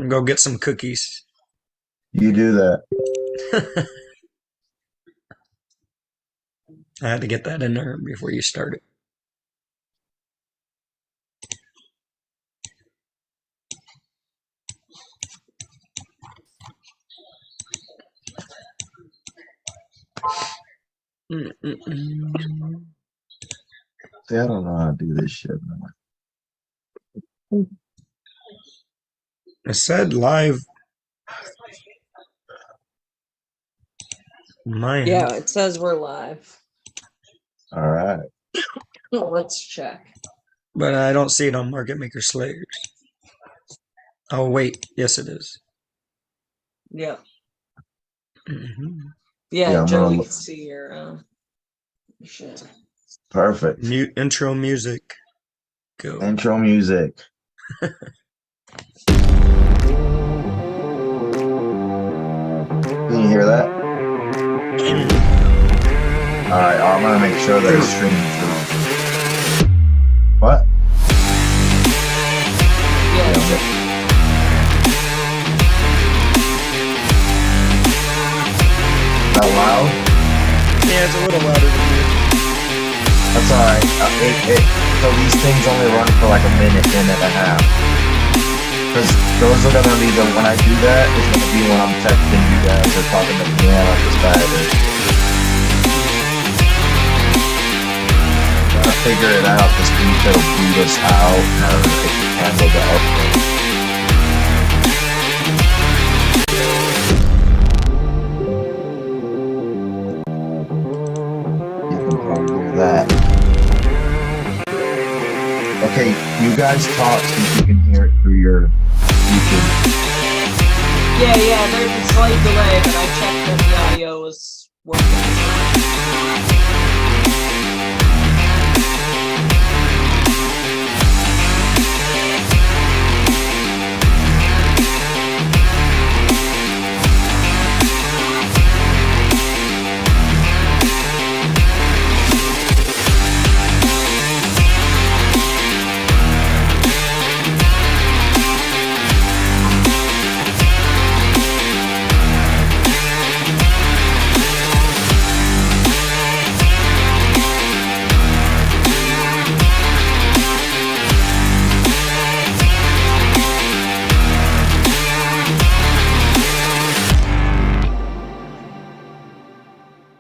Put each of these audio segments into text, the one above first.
go get some cookies. You do that. I had to get that in there before you started. Mm-mm-mm. See, I don't know how to do this shit, man. I said live. Mine. Yeah, it says we're live. All right. Let's check. But I don't see it on Market Maker Slayers. Oh, wait. Yes, it is. Yep. Mm-hmm. Yeah, I'm Joe, gonna we look. can see your shit. Perfect. Intro music. Go. Intro music. Can you hear that? All right, I'm gonna make sure that it's streaming through. What? Yeah. That loud? Yeah, it's a little louder than you. That's all right. So these things only run for like a minute and a half. Because those are gonna be when I do that, it's gonna be when I'm texting you guys or talking to Deanna at the Saturday. Gotta figure it out to see if it'll boot us out or if it can handle the upload. You can probably hear that. Okay, you guys talk so you can hear it through your YouTube. Yeah, there's a slight delay, but I checked that the audio was working.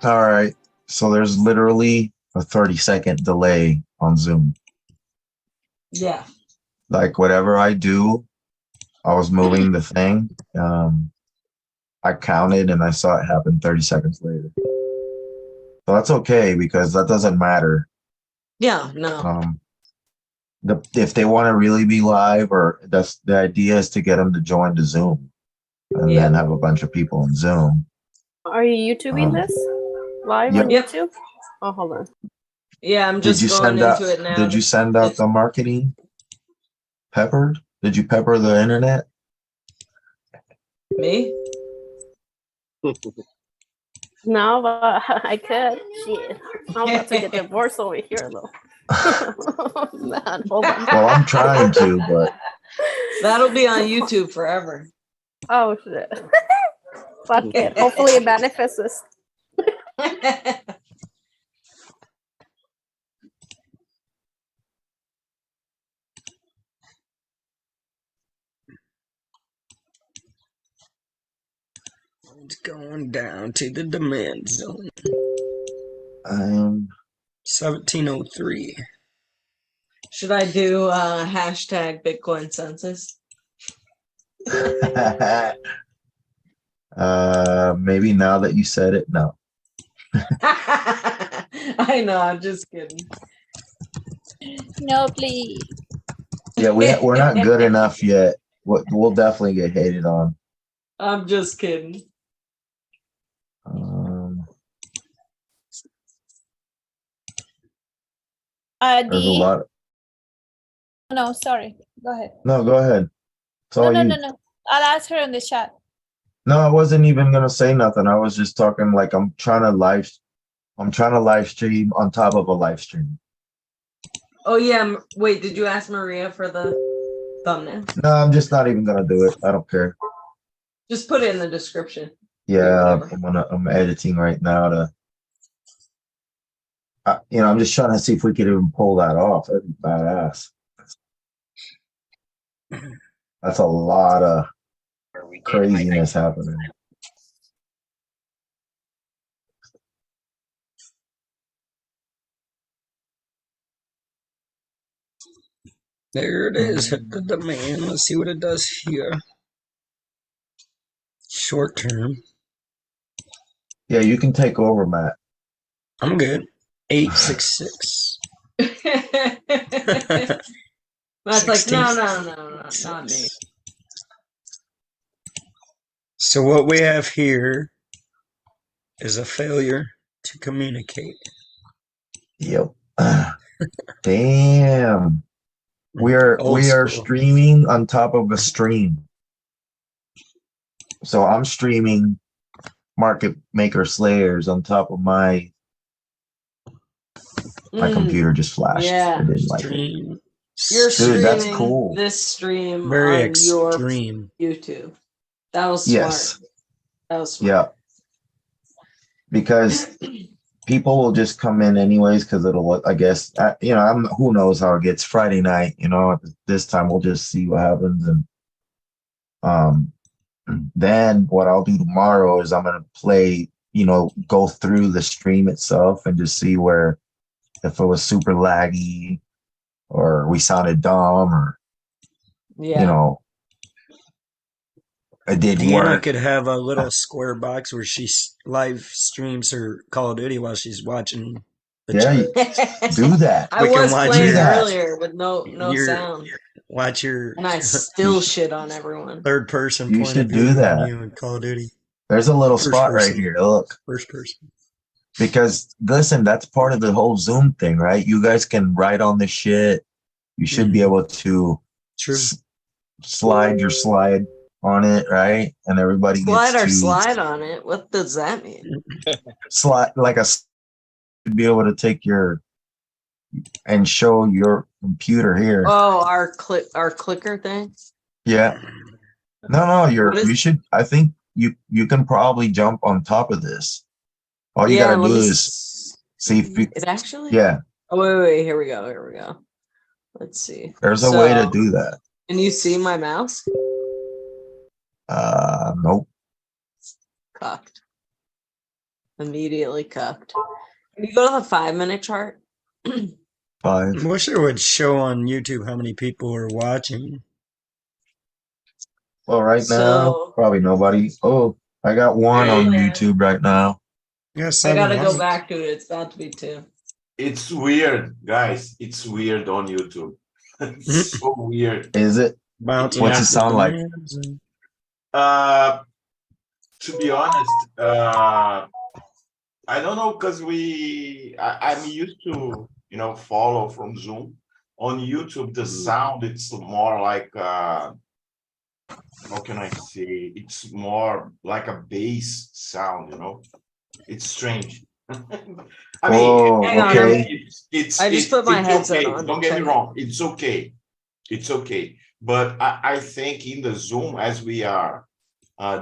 All right, so there's literally a 30-second delay on Zoom. Yeah. Like whatever I do, I was moving the thing. I counted and I saw it happen 30 seconds later. So that's okay because that doesn't matter. Yeah, no. If they want to really be live, or that's the idea is to get them to join the Zoom and then have a bunch of people in Zoom. Are you YouTubing this live on Yep. YouTube? Oh, hold on. Yeah, I'm just going into it now. Did you send out the marketing? Peppered? Did you pepper the internet? Me? No, but I could. Shit. I'm about to get divorced over here, though. Man, hold on. Well, I'm trying to, but that'll be on YouTube forever. Oh, shit. Fuck it. Hopefully it manifests. It's going down to the demand zone. 1703. Should I do hashtag Bitcoin census? Maybe now that you said it, no. I know, I'm just kidding. No, please. Yeah, we're not good enough yet. We'll definitely get hated on. I'm just kidding. There's a lot. No, sorry. Go ahead. No, go ahead. It's all you. No. I'll ask her in the chat. No, I wasn't even gonna say nothing. I was just talking like I'm trying to live stream on top of a live stream. Oh yeah. Wait, did you ask Maria for the thumbnail. No, I'm just not even gonna do it. I don't care. Just put it in the description. Yeah, whatever. I'm editing right now to, I'm just trying to see if we could even pull that off. That'd be badass. That's a lot of craziness happening. There it is. Hit the demand. Let's see what it does here. Short term. Yeah, you can take over, Matt. I'm good. 866. Matt's like, 16. no, not me. So what we have here is a failure to communicate. Yep. Damn. We Old are school. streaming on top of a stream. So I'm streaming Market Maker Slayers on top of my computer just flashed. Yeah. I didn't like it. Stream. You're Dude, that's streaming cool. this stream Very on your extreme. YouTube. That was smart. Yes. That was smart. Yeah. Because people will just come in anyways because it'll look, I guess, who knows how it gets. Friday night, this time we'll just see what happens. And then what I'll do tomorrow is I'm going to play, go through the stream itself and just see where, if it was super laggy or we sounded dumb or, it did Deanna work. could have a little square box where she live streams her Call of Duty while she's watching the chat. Do that. I We can was watch playing that. earlier with no Your- sound, Watch your and I still shit on everyone. third person You point should of do view that. on you in Call of Duty. There's a little First spot person. right here. Look. First person. Because listen, that's part of the whole Zoom thing, right? You guys can write on the shit. You should be able to True. slide your slide on it, right? And everybody Slide gets or to slide on it. What does that mean? slide to be able to take your and show your computer here. Oh, our clicker thing. Yeah. No, What is- you should. I think you can probably jump on top of this. All you gotta let do me is see if you. it actually. Yeah, Oh wait. Here we go. Let's see. there's a way to do that. Can you see my mouse? Nope. Cucked. Immediately cucked. Can you go to the 5-minute chart? 5. I wish it would show on YouTube how many people are watching. Well, right now, So- probably nobody. Oh, I got one on Yeah. YouTube right now. Yeah, I gotta go 700. back to it. It's about to be 2. It's weird, guys. It's weird on YouTube. It's so weird. Is it? Bouncing What's off it sound the like? demands and- To be honest, I don't know because I'm used to follow from Zoom. On YouTube, the sound it's more like how can I say? It's more like a bass sound. It's strange. I mean, Oh, hang on, okay. I just put my it's headset okay. on. Don't get me wrong. It's okay. It's okay. But I think in the Zoom, as we are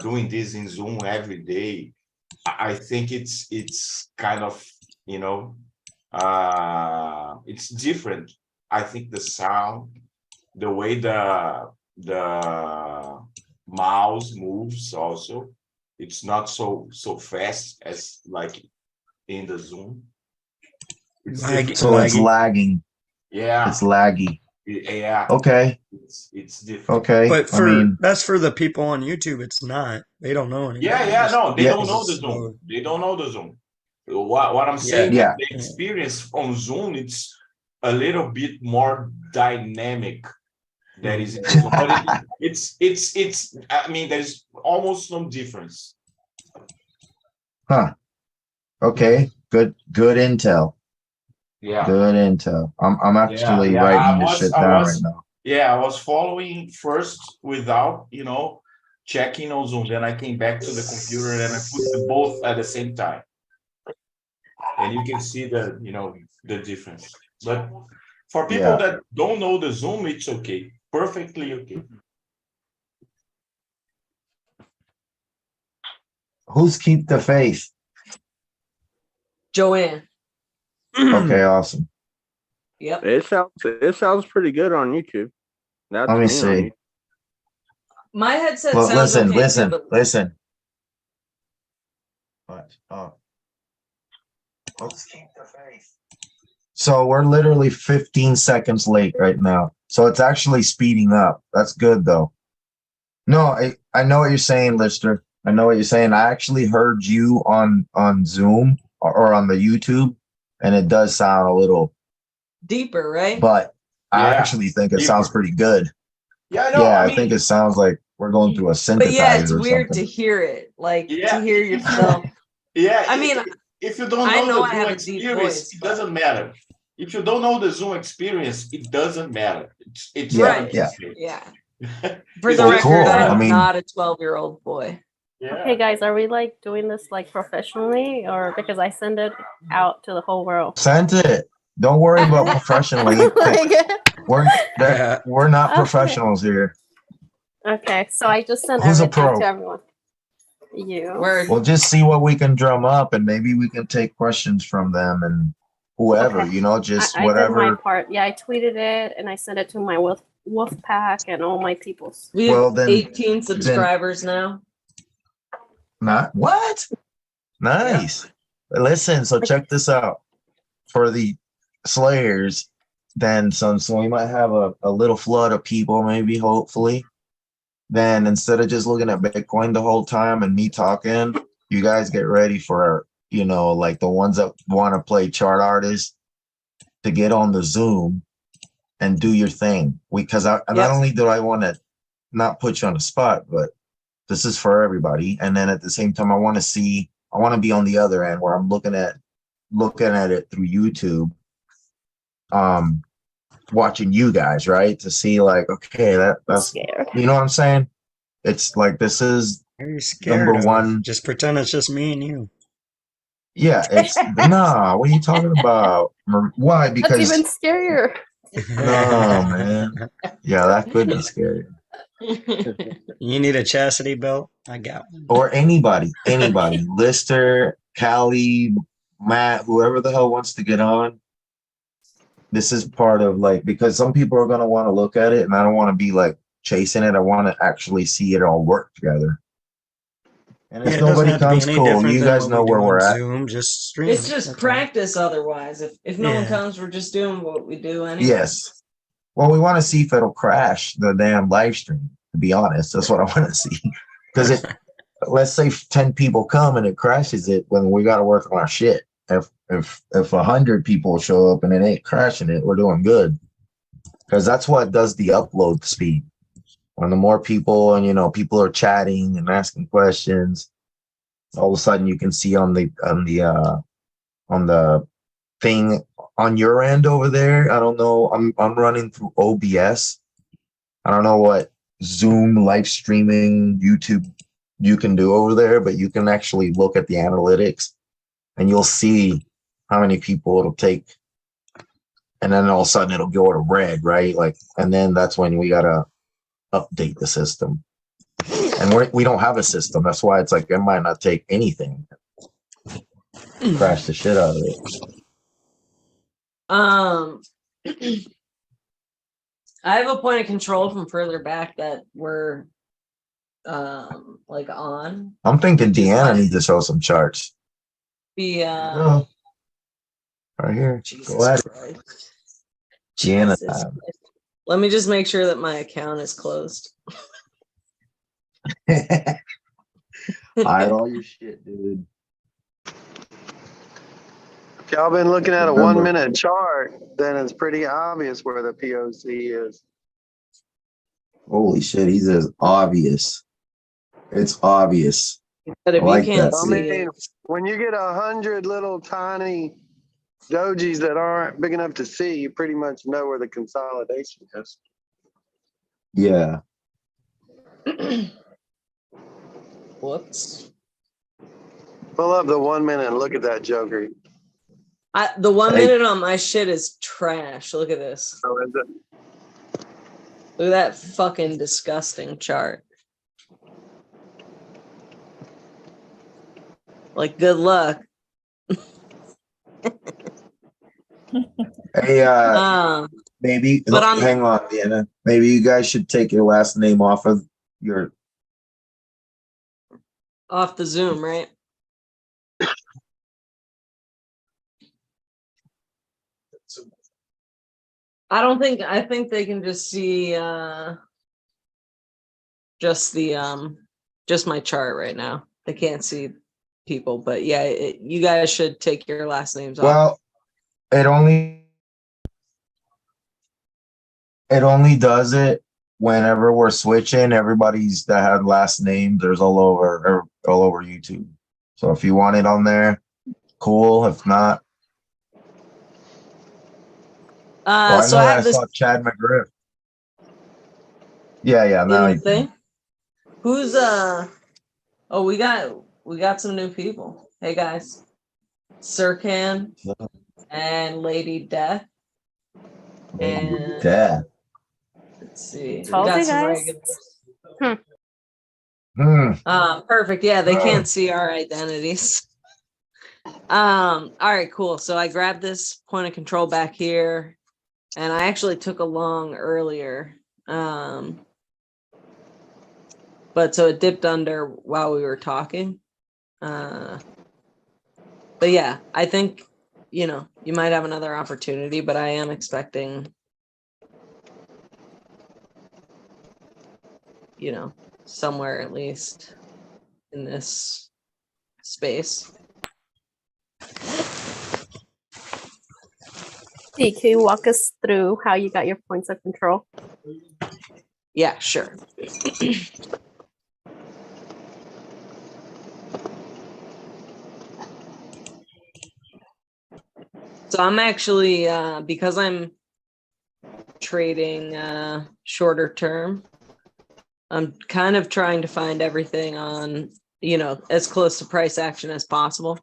doing this in Zoom every day, I think it's kind of, it's different. I think the sound, the way the mouse moves also, it's not so fast as like in the Zoom. It's Lag- different. So it's Laggy. lagging. Yeah, It's laggy. yeah. Okay. It's different. Okay. But I mean, that's for the people on YouTube. It's not. They don't know anything. Yeah, no, they Yeah. don't know the Zoom. They don't know the Zoom. What I'm saying, Yeah. the experience on Zoom, it's a little bit more dynamic that is in the Zoom. But it's I mean, there's almost no difference. huh. Okay. Good intel. Yeah. Good intel. I'm actually yeah, writing I this was- shit I down was- right now. Yeah, I was following first without, checking on Zoom. Then I came back to the computer and I put them both at the same time. And you can see the difference. But for people Yeah. that don't know the Zoom, it's okay. perfectly okay. Who's Keep the Faith? Joanne. Okay, awesome. Yep. It sounds pretty good on YouTube. That's Let me on see. YouTube. My headset Well, sounds listen, okay listen, too, but listen. What? Oh. Let's keep the faith. So we're literally 15 seconds late right now. So it's actually speeding up. That's good though. No, I know what you're saying, Lister. I know what you're saying. I actually heard you on Zoom or on the YouTube, and it does sound a little, deeper, right? but I Yeah, actually think it deeper. sounds pretty good. Yeah, I know. Yeah, I I mean, think it sounds like we're going through a synthesizer But yeah, it's or weird something. to hear it, like yeah, to hear if you- yourself. yeah. I mean, if you don't I know know the I Zoom have a deep experience, voice, it but- doesn't matter. If you don't know the Zoom experience, it doesn't matter. It's Yeah, right. yeah. Yeah. For It's the Well, just- record, cool. I'm I mean- not a 12-year-old boy. Yeah. Okay, guys, are we like doing this like professionally, or because I send it out to the whole world? Send it. Don't worry about professionally. Like, We're not Okay. professionals here. okay, so I just sent Who's a everything pro? to everyone. You. Word. We'll just see what we can drum up, and maybe we can take questions from them and whoever, Okay. you know, just I did my whatever. part. Yeah, I tweeted it and I sent it to my wolf pack and all my peoples. We have Well, then- 18 subscribers now. Not what? Nice. Listen, so check this out. For the Slayers, then so we might have a little flood of people, maybe, hopefully. Then instead of just looking at Bitcoin the whole time and me talking, you guys get ready for, you know, like the ones that want to play chart artists to get on the Zoom and do your thing. Because not only do I want to not put you on the spot, but this is for everybody. And then at the same time, I want to be on the other end where I'm looking at it through YouTube, watching you guys, right? To see like, okay, I'm that's, scared. you know what I'm saying? It's like, this is, You're scared. Number of. one- Just pretend it's just me and you. yeah, it's, nah, what are you talking about? Why? That's Because, even scarier. no, man. Yeah, that could be scary. You need a chastity belt? I got one. Or anybody, Lister, Callie, Matt, whoever the hell wants to get on. This is part of like, because some people are going to want to look at it and I don't want to be like chasing it. I want to actually see it all work together. And if Yeah, it doesn't nobody have to be comes, any cool. different You than guys what know we do where on we're at. Zoom, just stream. It's just That's all. practice otherwise. If no one Yeah. comes, we're just doing what we do anyway. Yes. Well, we want to see if it'll crash the damn live stream, to be honest. That's what I want to see. Because let's say 10 people come and it crashes it, when we got to work on our shit. If 100 people show up and it ain't crashing it, we're doing good. Because that's what does the upload speed. When the more people and, you know, people are chatting and asking questions, all of a sudden you can see on the thing on your end over there. I don't know. I'm running through OBS. I don't know what Zoom live streaming YouTube you can do over there, but you can actually look at the analytics and you'll see how many people it'll take. And then all of a sudden it'll go to red, right? Like, and then that's when we gotta update the system. And we don't have a system. That's why it's like it might not take anything. Crash the shit out of it. I have a point of control from further back that we're like on. I'm thinking Deanna needs to show some charts. The Oh, right here. Jesus Go ahead. Christ. Deanna Jesus time. Christ. Let me just make sure that my account is closed. Hide all your shit, dude. If y'all been looking at a Remember- 1 minute chart, then it's pretty obvious where the POC is. Holy shit, he's as obvious. It's obvious. But if I like you can't that. I see mean, it, when you get 100 little tiny dojis that aren't big enough to see, you pretty much know where the consolidation is. Yeah. whoops. Pull up the 1 minute and look at that joker. The 1 Hey. minute on my shit is trash. Look at this. So is it? Look at that fucking disgusting chart. Like, good luck. Hey, maybe But on hang on, Deanna. Maybe you guys should take your last name off of your. off the Zoom, right? I think they can just see just the just my chart right now. They can't see people, but yeah, you guys should take your last names off. Well, it only does it whenever we're switching. Everybody's that had last names, there's all over YouTube. So if you want it on there, cool. If not, I so know I that have I this saw Chad McGriff. Yeah. in Now the thing. Who's oh, we got some new people. Hey guys. Sirkan and Lady Death. And yeah. let's see. We Told got you some guys. regulars. Perfect. Yeah, they can't see our identities. All right, cool. So I grabbed this point of control back here, and I actually took along earlier. But so it dipped under while we were talking. But yeah, I think, you might have another opportunity, but I am expecting, somewhere at least in this space. Can you walk us through how you got your points of control? Yeah, sure. So I'm actually, because I'm trading shorter term, I'm kind of trying to find everything on, as close to price action as possible.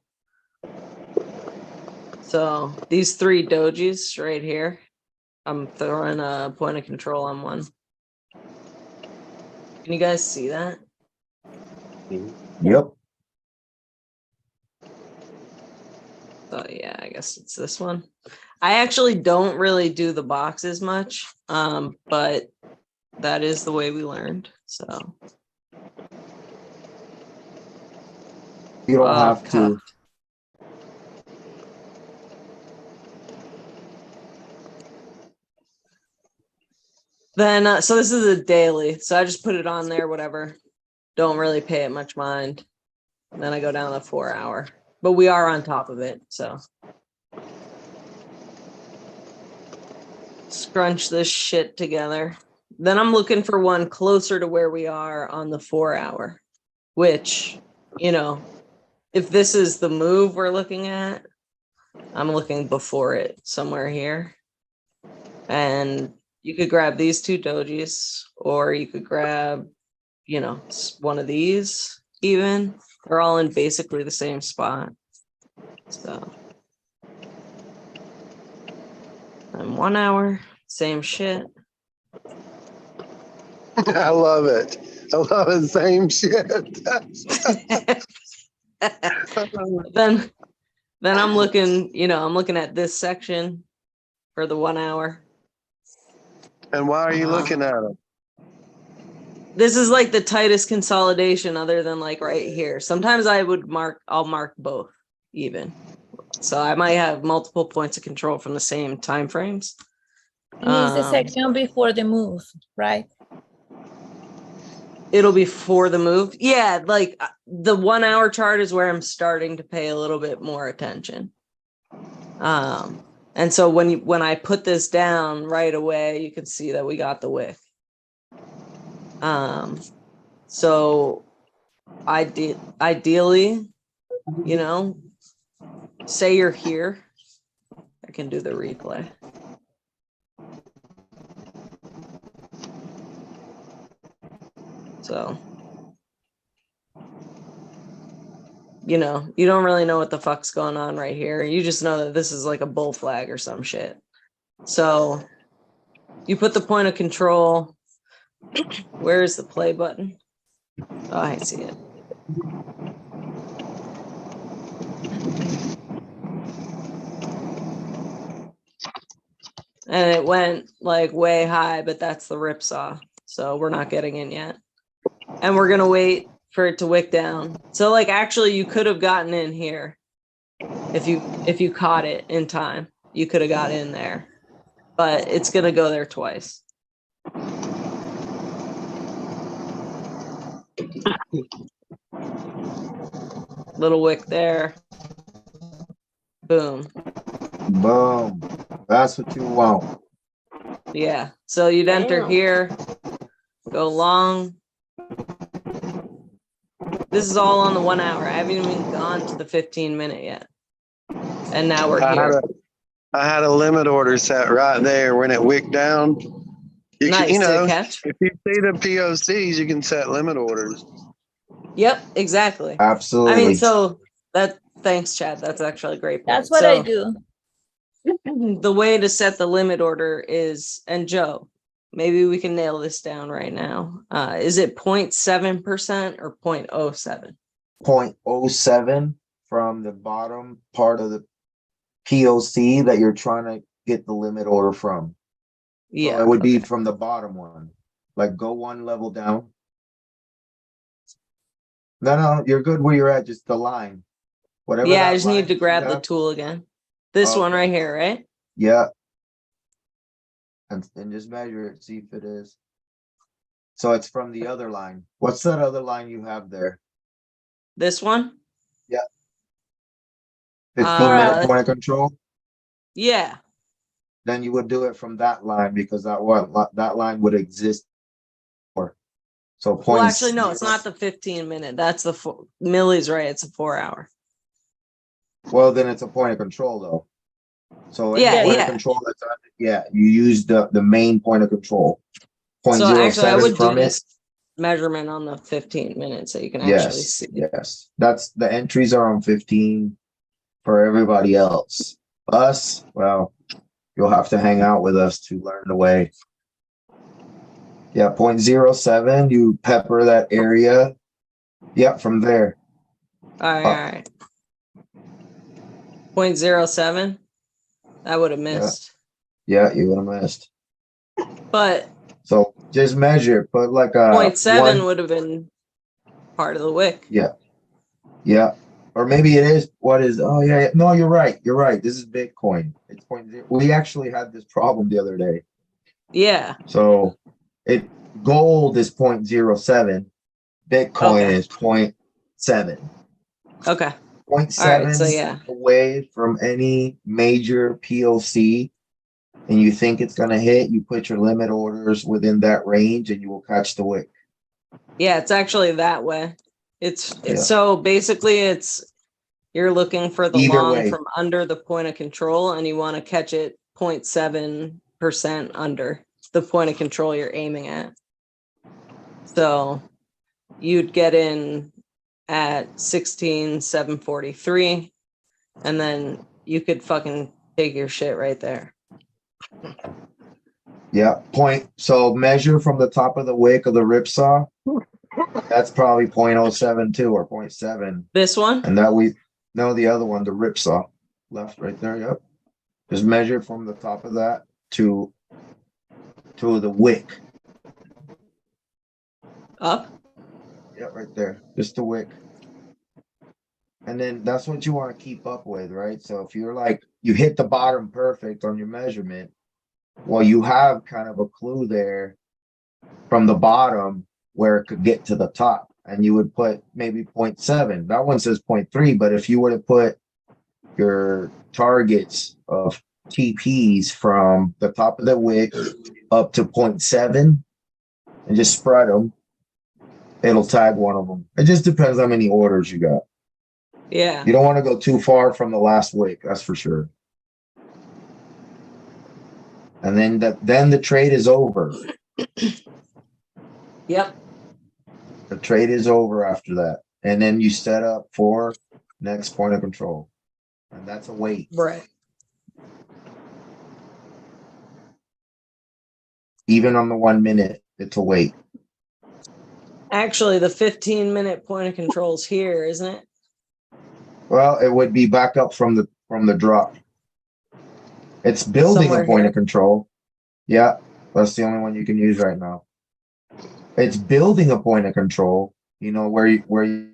So these 3 dojis right here, I'm throwing a point of control on one. Can you guys see that? Yep. Oh yeah, I guess it's this one. I actually don't really do the boxes much, but that is the way we learned. So You don't have to. Then, so this is a daily. So I just put it on there, whatever. Don't really pay it much mind. And then I go down to 4 hour, but we are on top of it. So scrunch this shit together. Then I'm looking for one closer to where we are on the 4 hour, which, if this is the move we're looking at, I'm looking before it somewhere here. And you could grab these 2 dojis, or you could grab, one of these even. They're all in basically the same spot. So, and 1 hour, same shit. I love it. I love it. Same shit. then I'm looking, I'm looking at this section for the 1 hour. And why are you looking at them? This is like the tightest consolidation other than like right here. Sometimes I'll mark both even. So I might have multiple points of control from the same time frames. And it's the section before the move, right? It'll be for the move. Yeah, like the 1 hour chart is where I'm starting to pay a little bit more attention. And so when I put this down right away, you can see that we got the wick. So ideally, say you're here. I can do the replay. So, you don't really know what the fuck's going on right here. You just know that this is like a bull flag or some shit. So you put the point of control Where is the play button? Oh, I see it. And it went like way high, but that's the ripsaw. So we're not getting in yet. And we're gonna wait for it to wick down. So like actually you could have gotten in here. If you caught it in time, you could have got in there. But it's gonna go there twice. Little wick there. Boom. Boom. That's what you want. Yeah. So you'd enter Damn. here, go long. This is all on the 1 hour. I haven't even gone to the 15-minute yet. And now we're here. I had a limit order set right there when it wicked down. You Nice. can, you Did know, it catch? if you see the POCs, you can set limit orders. Yep, exactly. Absolutely. I mean, so thanks, Chad. That's actually a great point. That's what I do. The way to set the limit order is, and Joe, maybe we can nail this down right now. Is it 0.7% or 0.07? 0.07 from the bottom part of the POC that you're trying to get the limit order from. Yeah. So it would be from the bottom one. Like go one level down. No, you're good where you're at, just the line. Whatever. Yeah, that I just line need to you grab the have. tool again. This one Okay. right here, right? Yeah. And just measure it, see if it is. So it's from the other line. What's that other line you have there? This one? 15-minute point of control? Yeah. Then you would do it from that line because that line would exist. So Well, actually, no, it's not the 15-minute. That's the Millie's right. It's a 4 hour. Well, then it's a point of control though. So Yeah, any point yeah. of control that's on it, yeah, you use the main point of control. So actually, I 0.07 would do from it. this measurement on the 15 minutes so you can actually see. Yes. That's the entries are on 15 for everybody else. Us, well, you'll have to hang out with us to learn the way. Yeah, 0.07, you pepper that area. Yep, from there. All right. 0.07. I would have missed. Yeah, you would have missed. But So just measure it. Put like a 0.7 would have been part of the wick. Yeah. Or maybe it is. What is? Oh yeah. No, you're right. You're right. This is Bitcoin. It's 0.0. We actually had this problem the other day. Yeah. So gold is 0.07. Bitcoin Okay. is 0.7. Okay. 0.7 so yeah. away from any major POC, and you think it's going to hit, you put your limit orders within that range and you will catch the wick. Yeah, it's actually that way. It's Yeah. so basically you're looking for the Either long way. from under the point of control and you want to catch it 0.7% under the point of control you're aiming at. So you'd get in at 16,743 and then you could fucking take your shit right there. Yeah, so measure from the top of the wick of the ripsaw. That's probably 0.072 or 0.7. This one? And the other one, the ripsaw. Left right there, yep. Just measure from the top of that to the wick. Up? Yeah, right there. Just the wick. And then that's what you want to keep up with, right? So if you're like, you hit the bottom perfect on your measurement, well, you have kind of a clue there from the bottom where it could get to the top. And you would put maybe 0.7. That one says 0.3, but if you were to put your targets of TPs from the top of the wick up to 0.7 and just spread them, it'll tag one of them. It just depends how many orders you got. Yeah. You don't want to go too far from the last wick, that's for sure. And then the trade is over. Yep. The trade is over after that. And then you set up for next point of control. And that's a wait. Right. Even on the 1 minute. it to wait. Actually, the 15-minute point of control's here, isn't it? Well, it would be back up from the drop. It's building Somewhere a point here. of control. Yeah, that's the only one you can use right now. It's building a point of control. You know where you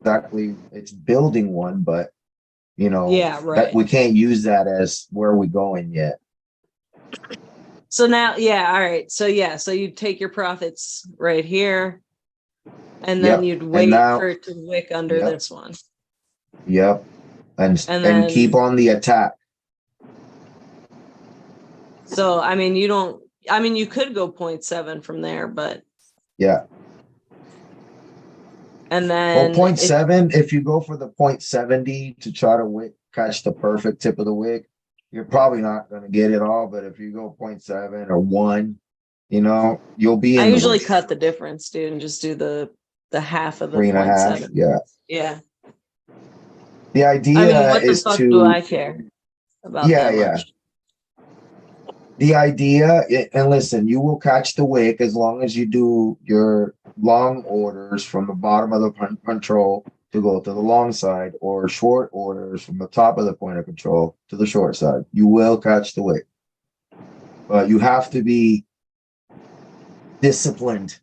exactly it's building one, but you know Yeah, that right. we can't use that as where we going yet. So now, yeah, all right. So yeah, so you'd take your profits right here, and then Yep. you'd wait now- for it to wick under Yep. this one. Yep, and then- keep on the attack. So I mean, you could go 0.7 from there, but Yeah. and Well, then 0.7, if you go for the 0.70 to try to catch the perfect tip of the wick, you're probably not going to get it all. But if you go 0.7 or 1, you know, you'll be in I the usually wick. cut the difference, dude, and just do the half of the 3.5. 0.7. Yeah. Yeah. The I idea mean, what the is fuck to do I care about Yeah, that yeah. much? the idea, and listen, you will catch the wick as long as you do your long orders from the bottom of the control to go to the long side, or short orders from the top of the point of control to the short side. You will catch the wick, but you have to be disciplined.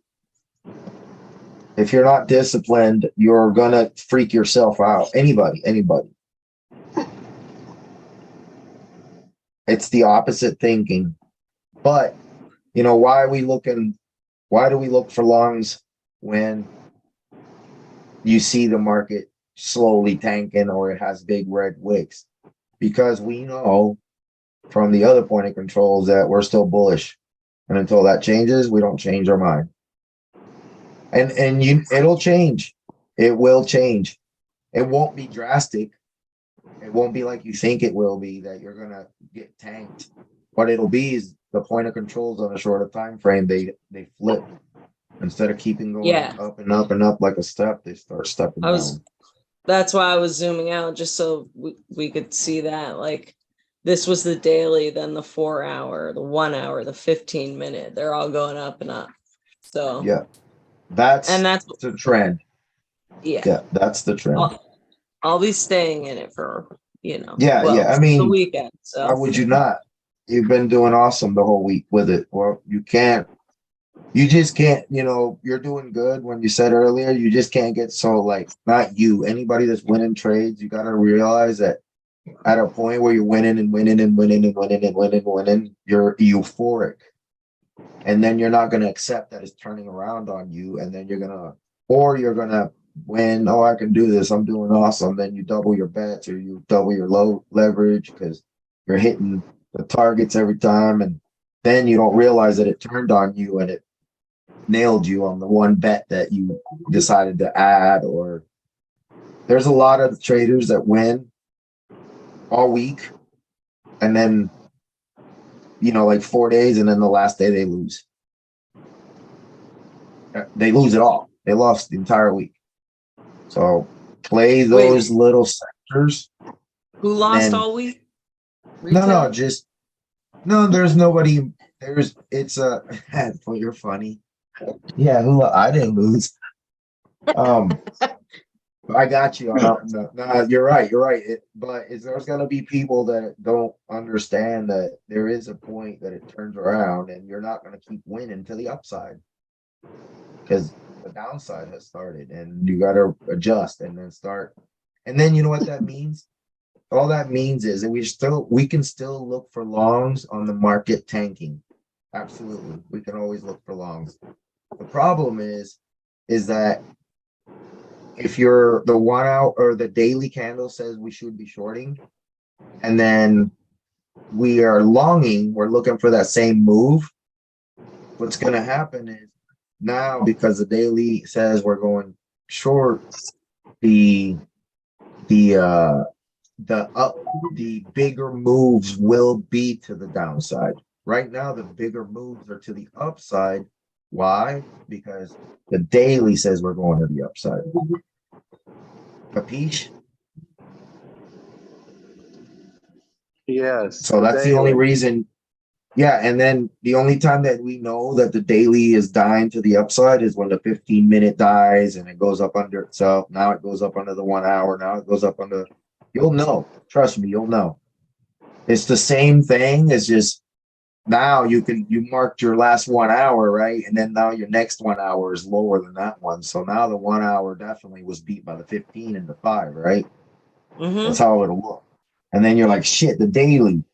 If you're not disciplined, you're gonna freak yourself out. Anybody. It's the opposite thinking. But you know, why do we look for longs when you see the market slowly tanking or it has big red wicks? Because we know from the other point of controls that we're still bullish. And until that changes, we don't change our mind. And it'll change. It will change. It won't be drastic. It won't be like you think it will be, that you're gonna get tanked. What it'll be is the point of controls on a shorter time frame, they flip. Instead of keeping going up and up and up like a step, they start stepping down. That's why I was zooming out, just so we could see that. Like, this was the daily, then the 4 hour, the 1 hour, the 15-minute. They're all going up and up. So Yeah, that's the trend. Yeah, that's the trend. I'll be staying in it for I mean, the weekend. So why would you not? You've been doing awesome the whole week with it. Well, you just can't, you're doing good. When you said earlier, you just can't get so, like, not you, anybody that's winning trades, you got to realize that at a point where you're winning and winning and winning and winning and winning and winning, you're euphoric. And then you're not going to accept that it's turning around on you. And then you're going to win. Oh, I can do this. I'm doing awesome. Then you double your bets or you double your low leverage because you're hitting the targets every time. And then you don't realize that it turned on you and it nailed you on the one bet that you decided to add. Or there's a lot of traders that win all week and then, like 4 days, and then the last day they lose. They lose it all. They lost the entire week. So play those little sectors. Who lost all week? No, there's nobody. Well, you're funny. Yeah, I didn't lose. I got you. No, you're right. But there's going to be people that don't understand that there is a point that it turns around, and you're not going to keep winning to the upside because the downside has started, and you got to adjust and then start. And then you know what that means? All that means is that we can still look for longs on the market tanking. Absolutely, we can always look for longs. The problem is that if you're the 1 hour or the daily candle says we should be shorting, and then we are longing, we're looking for that same move. What's going to happen is now, because the daily says we're going short, the bigger moves will be to the downside. Right now, the bigger moves are to the upside. Why? Because the daily says we're going to the upside. Capiche? Yes. So that's the only reason Yeah, and then the only time that we know that the daily is dying to the upside is when the 15-minute dies and it goes up under itself. Now it goes up under the 1 hour. Now it goes up under. You'll know. Trust me, you'll know. It's the same thing. It's just now you marked your last 1 hour, right? And then now your next 1 hour is lower than that one. So now the 1 hour definitely was beat by the 15 and the 5, right? That's how it'll look. And then you're like, shit, the daily.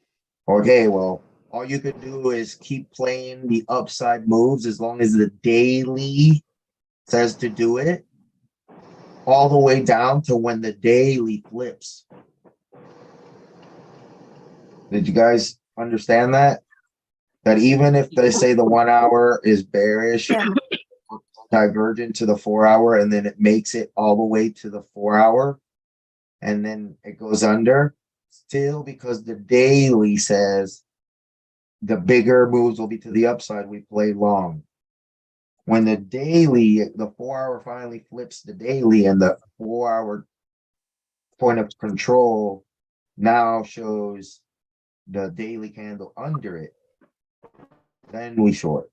Okay, well, all you could do is keep playing the upside moves as long as the daily says to do it, all the way down to when the daily flips. Did you guys understand that? That even if they say the 1 hour is bearish, divergent to the 4 hour, and then it makes it all the way to the 4 hour, and then it goes under, still because the daily says the bigger moves will be to the upside, we play long. When the daily, the 4 hour finally flips the daily, and the 4 hour point of control now shows the daily candle under it, then we short.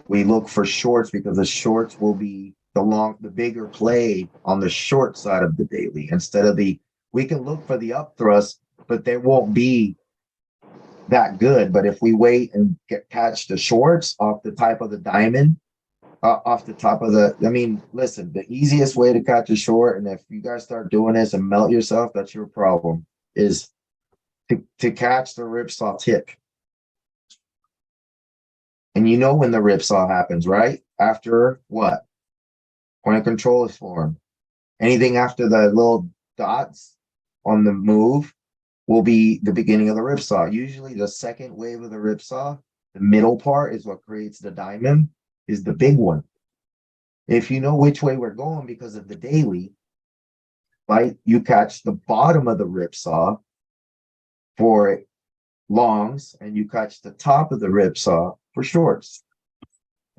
We look for shorts because the shorts will be the bigger play on the short side of the daily instead of we can look for the up thrust, but they won't be that good. But if we wait and catch the shorts off the type of the diamond, off the top of listen, the easiest way to catch a short, and if you guys start doing this and melt yourself, that's your problem, is to catch the ripsaw tip. And you know when the ripsaw happens, right? After what? Point of control is formed. Anything after the little dots on the move will be the beginning of the ripsaw. Usually the second wave of the ripsaw, the middle part is what creates the diamond, is the big one. If you know which way we're going because of the daily, right, you catch the bottom of the ripsaw for longs, and you catch the top of the ripsaw for shorts.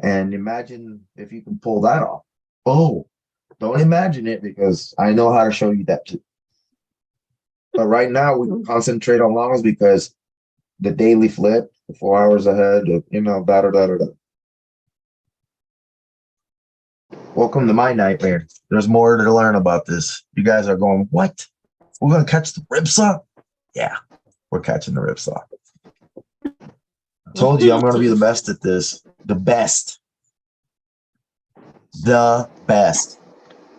And imagine if you can pull that off. Oh, don't imagine it, because I know how to show you that too. But right now we can concentrate on longs because the daily flip, the 4 hours ahead, da. Welcome to my nightmare. There's more to learn about this. You guys are going, what? We're gonna catch the ripsaw? Yeah, we're catching the ripsaw. I told you I'm gonna be the best at this. The best. The best.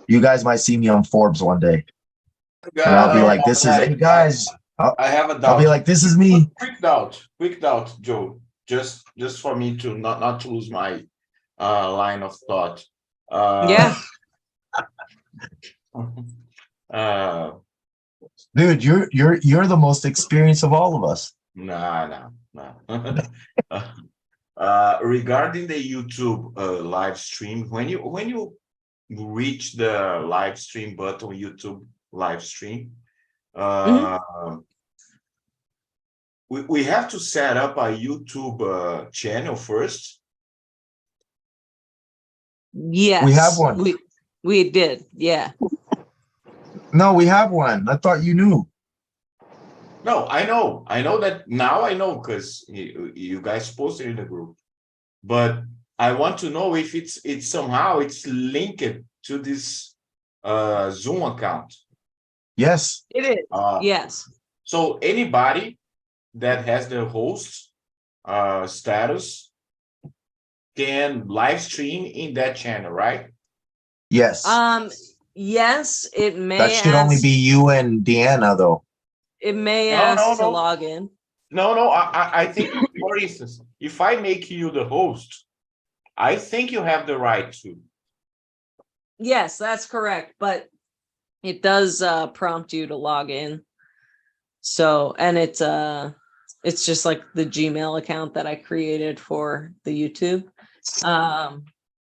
You guys might see me on Forbes one day. And I'll be like, this is it, guys. I have a doubt. I'll be like, this is me. Quick doubt, Joe. Just for me to not to lose my line of thought. Yeah. Dude, you're the most experienced of all of us. No. Regarding the YouTube live stream, when you reach the live stream button, YouTube live stream, we have to set up a YouTube channel first. Yes. We have one. We did, yeah. No, we have one. I thought you knew. No, I know that now. I know because you guys posted in the group, but I want to know if it's somehow linked to this Zoom account. Yes, It is. Yes. So anybody that has the host status can live stream in that channel, right? yes. Yes, it may. That should only be you and Deanna, though. It may No, ask no. to log in. No. I think, for instance, if I make you the host, I think you have the right to. Yes, that's correct. But it does prompt you to log in. So, and it's just like the Gmail account that I created for the YouTube.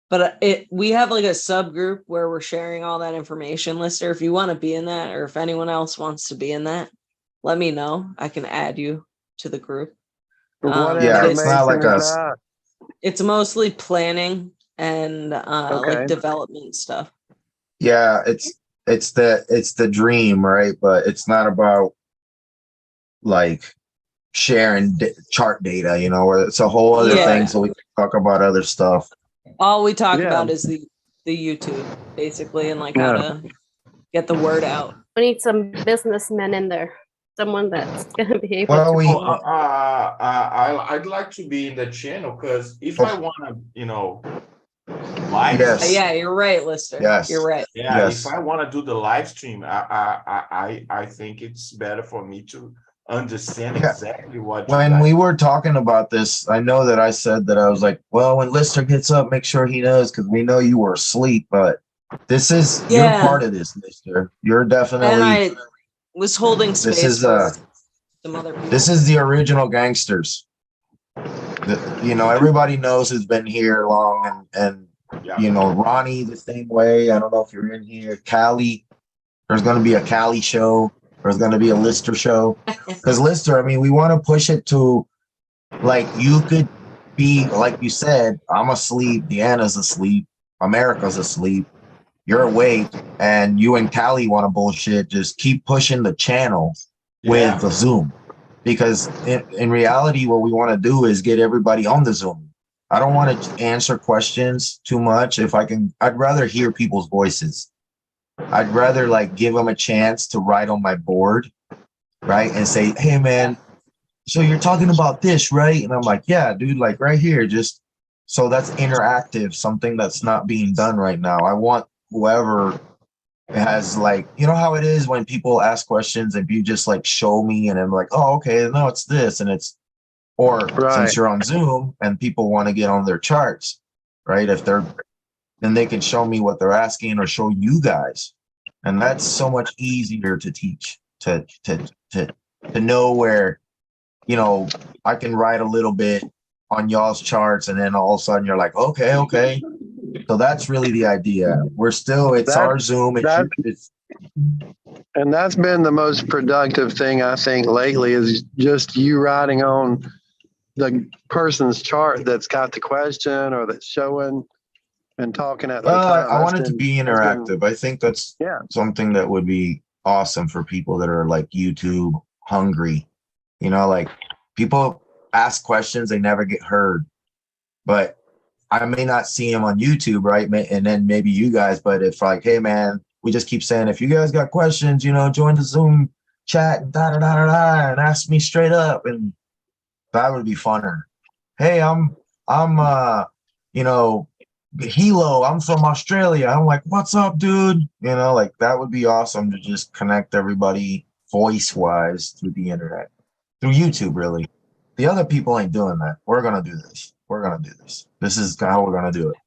But we have like a subgroup where we're sharing all that information, Lister. If you want to be in that, or if anyone else wants to be in that, let me know. I can add you to the group. What Yeah, information it's not like is us. that? It's mostly planning and Okay. like development stuff. Yeah, it's the dream, right? But it's not about like sharing chart data, you know, where it's a whole other Yeah. thing. So we can talk about other stuff. All we talk Yeah. about is the YouTube, basically, and like Yeah. how to get the word out. We need some businessmen in there. Someone that's gonna be able Well, to. we- I'd like to be in the channel because if I wanna, live. Yes. Yeah, you're right, Lister. Yes. You're right. Yeah, Yes. if I want to do the live stream, I think it's better for me to understand Yeah. exactly what. When we were talking about this, I know that I said that I was like, well, when Lister gets up, make sure he knows because we know you were asleep, but this is, you're Yeah. part of this, Lister. You're And definitely, I was holding this space is, for some other people. this is the original gangsters. Everybody knows who's been here long and Yeah. Ronnie the same way. I don't know if you're in here. Callie, there's going to be a Callie show. There's going to be a Lister show. Because Lister, I mean, we want to push it to, like, you could be, like you said, I'm asleep, Deanna's asleep, America's asleep, you're awake, and you and Callie want to bullshit, just keep pushing the channel with the Zoom. Because in reality, what we want to do is get everybody on the Zoom. I don't want to answer questions too much. I'd rather hear people's voices. I'd rather like give them a chance to write on my board, right? And say, hey man, so you're talking about this, right? And I'm like, yeah, dude, like right here, just so that's interactive, something that's not being done right now. I want whoever has like, you know how it is when people ask questions and you just like show me and I'm like, oh, okay, no, it's this. And it's, or Right. since you're on Zoom and people want to get on their charts, right? Then they can show me what they're asking or show you guys. And that's so much easier to teach, to know where, I can write a little bit on y'all's charts and then all of a sudden you're like, okay. So that's really the idea. It's our Zoom. And that's been the most productive thing I think lately is just you writing on the person's chart that's got the question or that's showing and talking at the time. I want it That's to been- be that's been- interactive. I think that's something that would be awesome for people that are like YouTube hungry. Like people ask questions, they never get heard. But I may not see them on YouTube, right? And then maybe you guys, but if like, hey man, we just keep saying, if you guys got questions, join the Zoom chat and and ask me straight up. And that would be funner. Hey, I'm Hilo, I'm from Australia. I'm like, what's up, dude? Like that would be awesome to just connect everybody voice-wise through the internet, through YouTube, really. The other people ain't doing that. We're gonna do this. This is how we're gonna do it.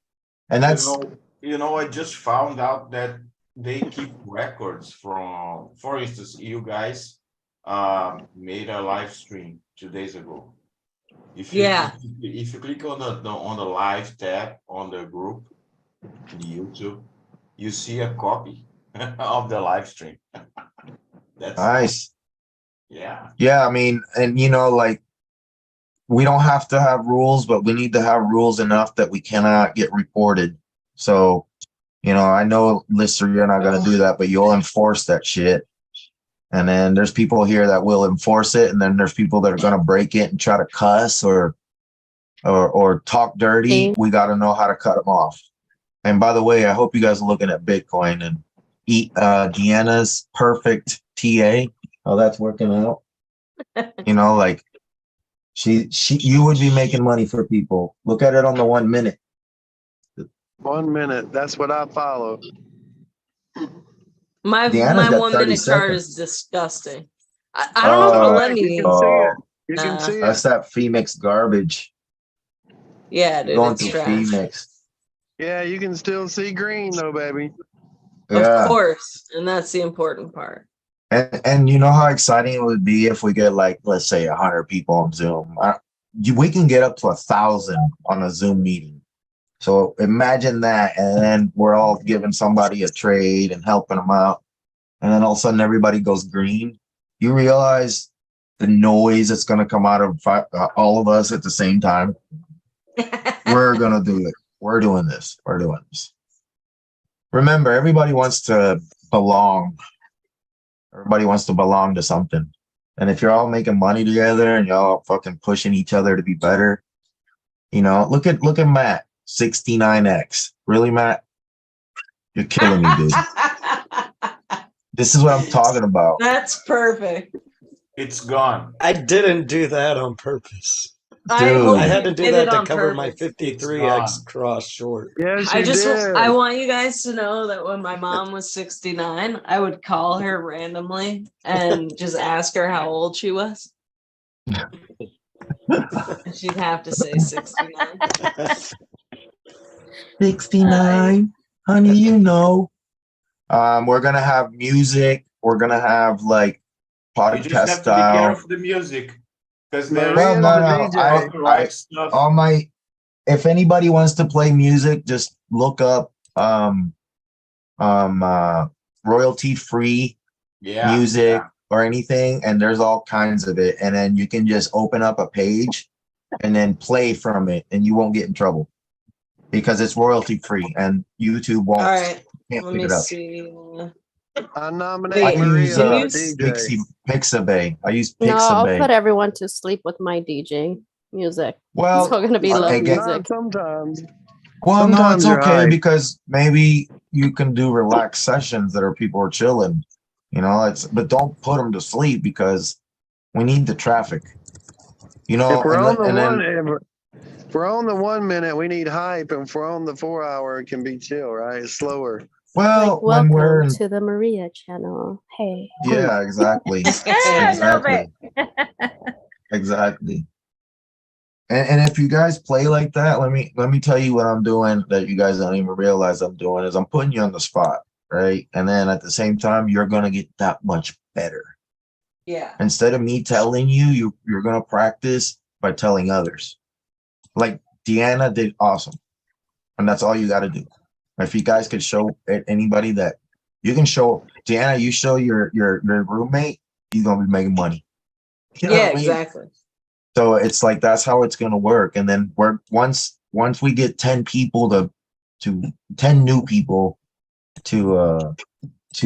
And that's I just found out that they keep records from, for instance, you guys made a live stream 2 days ago. If you click on the live tab on the group in YouTube, you see a copy of the live stream. That's nice. Yeah. Yeah, I mean, and like we don't have to have rules, but we need to have rules enough that we cannot get reported. So, I know, Lister, you're not going to do that, but you'll enforce that shit. And then there's people here that will enforce it. And then there's people that are going to break it and try to cuss or talk dirty. We got to know how to cut them off. And by the way, I hope you guys are looking at Bitcoin and Deanna's perfect TA. Oh, that's working out. Like you would be making money for people. Look at it on the 1 minute. 1 minute. That's what I follow. My Deanna's got 1 30 minute chart seconds. is disgusting. I don't know if it'll let You me. can see it. You can Nah. see it. That's that Phoenix garbage. Yeah, dude, Going it's through trash. Phoenix. Yeah, you can still see green though, baby. Yeah. Of course, and that's the important part. And you know how exciting it would be if we get like, let's say 100 people on Zoom. We can get up to 1,000 on a Zoom meeting. So imagine that. And then we're all giving somebody a trade and helping them out. And then all of a sudden everybody goes green. You realize the noise that's going to come out of all of us at the same time. We're going to do it. We're doing this. Remember, everybody wants to belong. Everybody wants to belong to something. And if you're all making money together and y'all fucking pushing each other to be better, you know, look at Matt, 69X. Really, Matt? You're killing me, dude. This is what I'm talking about. That's perfect. It's gone. I didn't do that on purpose. I Dude. hope I had you to do did that it to on cover my purpose. 53X cross short. Yes, I you just did. I want you guys to know that when my mom was 69, I would call her randomly and just ask her how old she was. And she'd have to say 69. 69, honey, you know. We're gonna have music. We're gonna have like You just have podcast to be style. careful of the music. Because there's Well, no, Maria's no. the DJ. copyright stuff. All my, if anybody wants to play music, just look up royalty free Yeah. music or anything, and there's all kinds of it. And then you can just open up a page and then play from it, and you won't get in trouble because it's royalty free, and YouTube won't. All right, Can't let pick me it up. see. I Wait, nominate I Maria use for use- DJ. Pixabay. I use No, I'll put Pixabay. everyone to sleep with my DJ music. Well, It's all gonna be love again- music. Sometimes. well, no, Sometimes it's you're okay high. because maybe you can do relaxed sessions that are people are chilling. You know, but don't put them to sleep because we need the traffic. You know, If we're and on the then- one, if we're on the 1 minute, we need hype, and if we're on the 4 hour, it can be chill, right? It's slower. well, Like, when we're welcome in, to the Maria channel. Hey. yeah, exactly. Exactly. Exactly. And if you guys play like that, let me tell you what I'm doing that you guys don't even realize I'm doing is I'm putting you on the spot, right? And then at the same time, you're gonna get that much better. Yeah. Instead of me telling you, you're gonna practice by telling others. Like Deanna did awesome. And that's all you gotta do. If you guys could show anybody that you can show Deanna, you show your roommate, he's gonna be making money. You know Yeah, what I mean? exactly. So it's like that's how it's gonna work. And then once we get 10 people to 10 new people to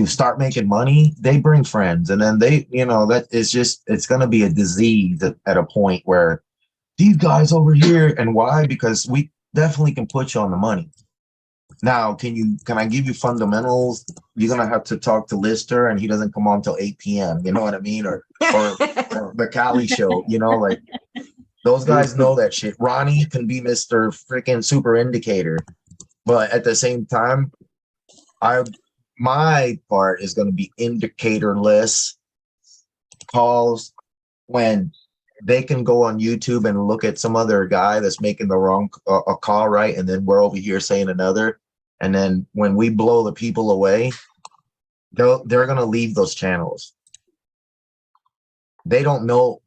start making money, they bring friends, and then they, you know, that is just it's gonna be a disease at a point where these guys over here, and why? Because we definitely can put you on the money. Now, can I give you fundamentals? You're gonna have to talk to Lister, and he doesn't come on till 8 p.m. You know what I mean? Or the Cali show, you know, like those guys know that shit. Ronnie can be Mr. freaking super indicator, but at the same time, my part is going to be indicatorless calls when they can go on YouTube and look at some other guy that's making the wrong a call, right? And then we're over here saying another. And then when we blow the people away, they're going to leave those channels. They don't know.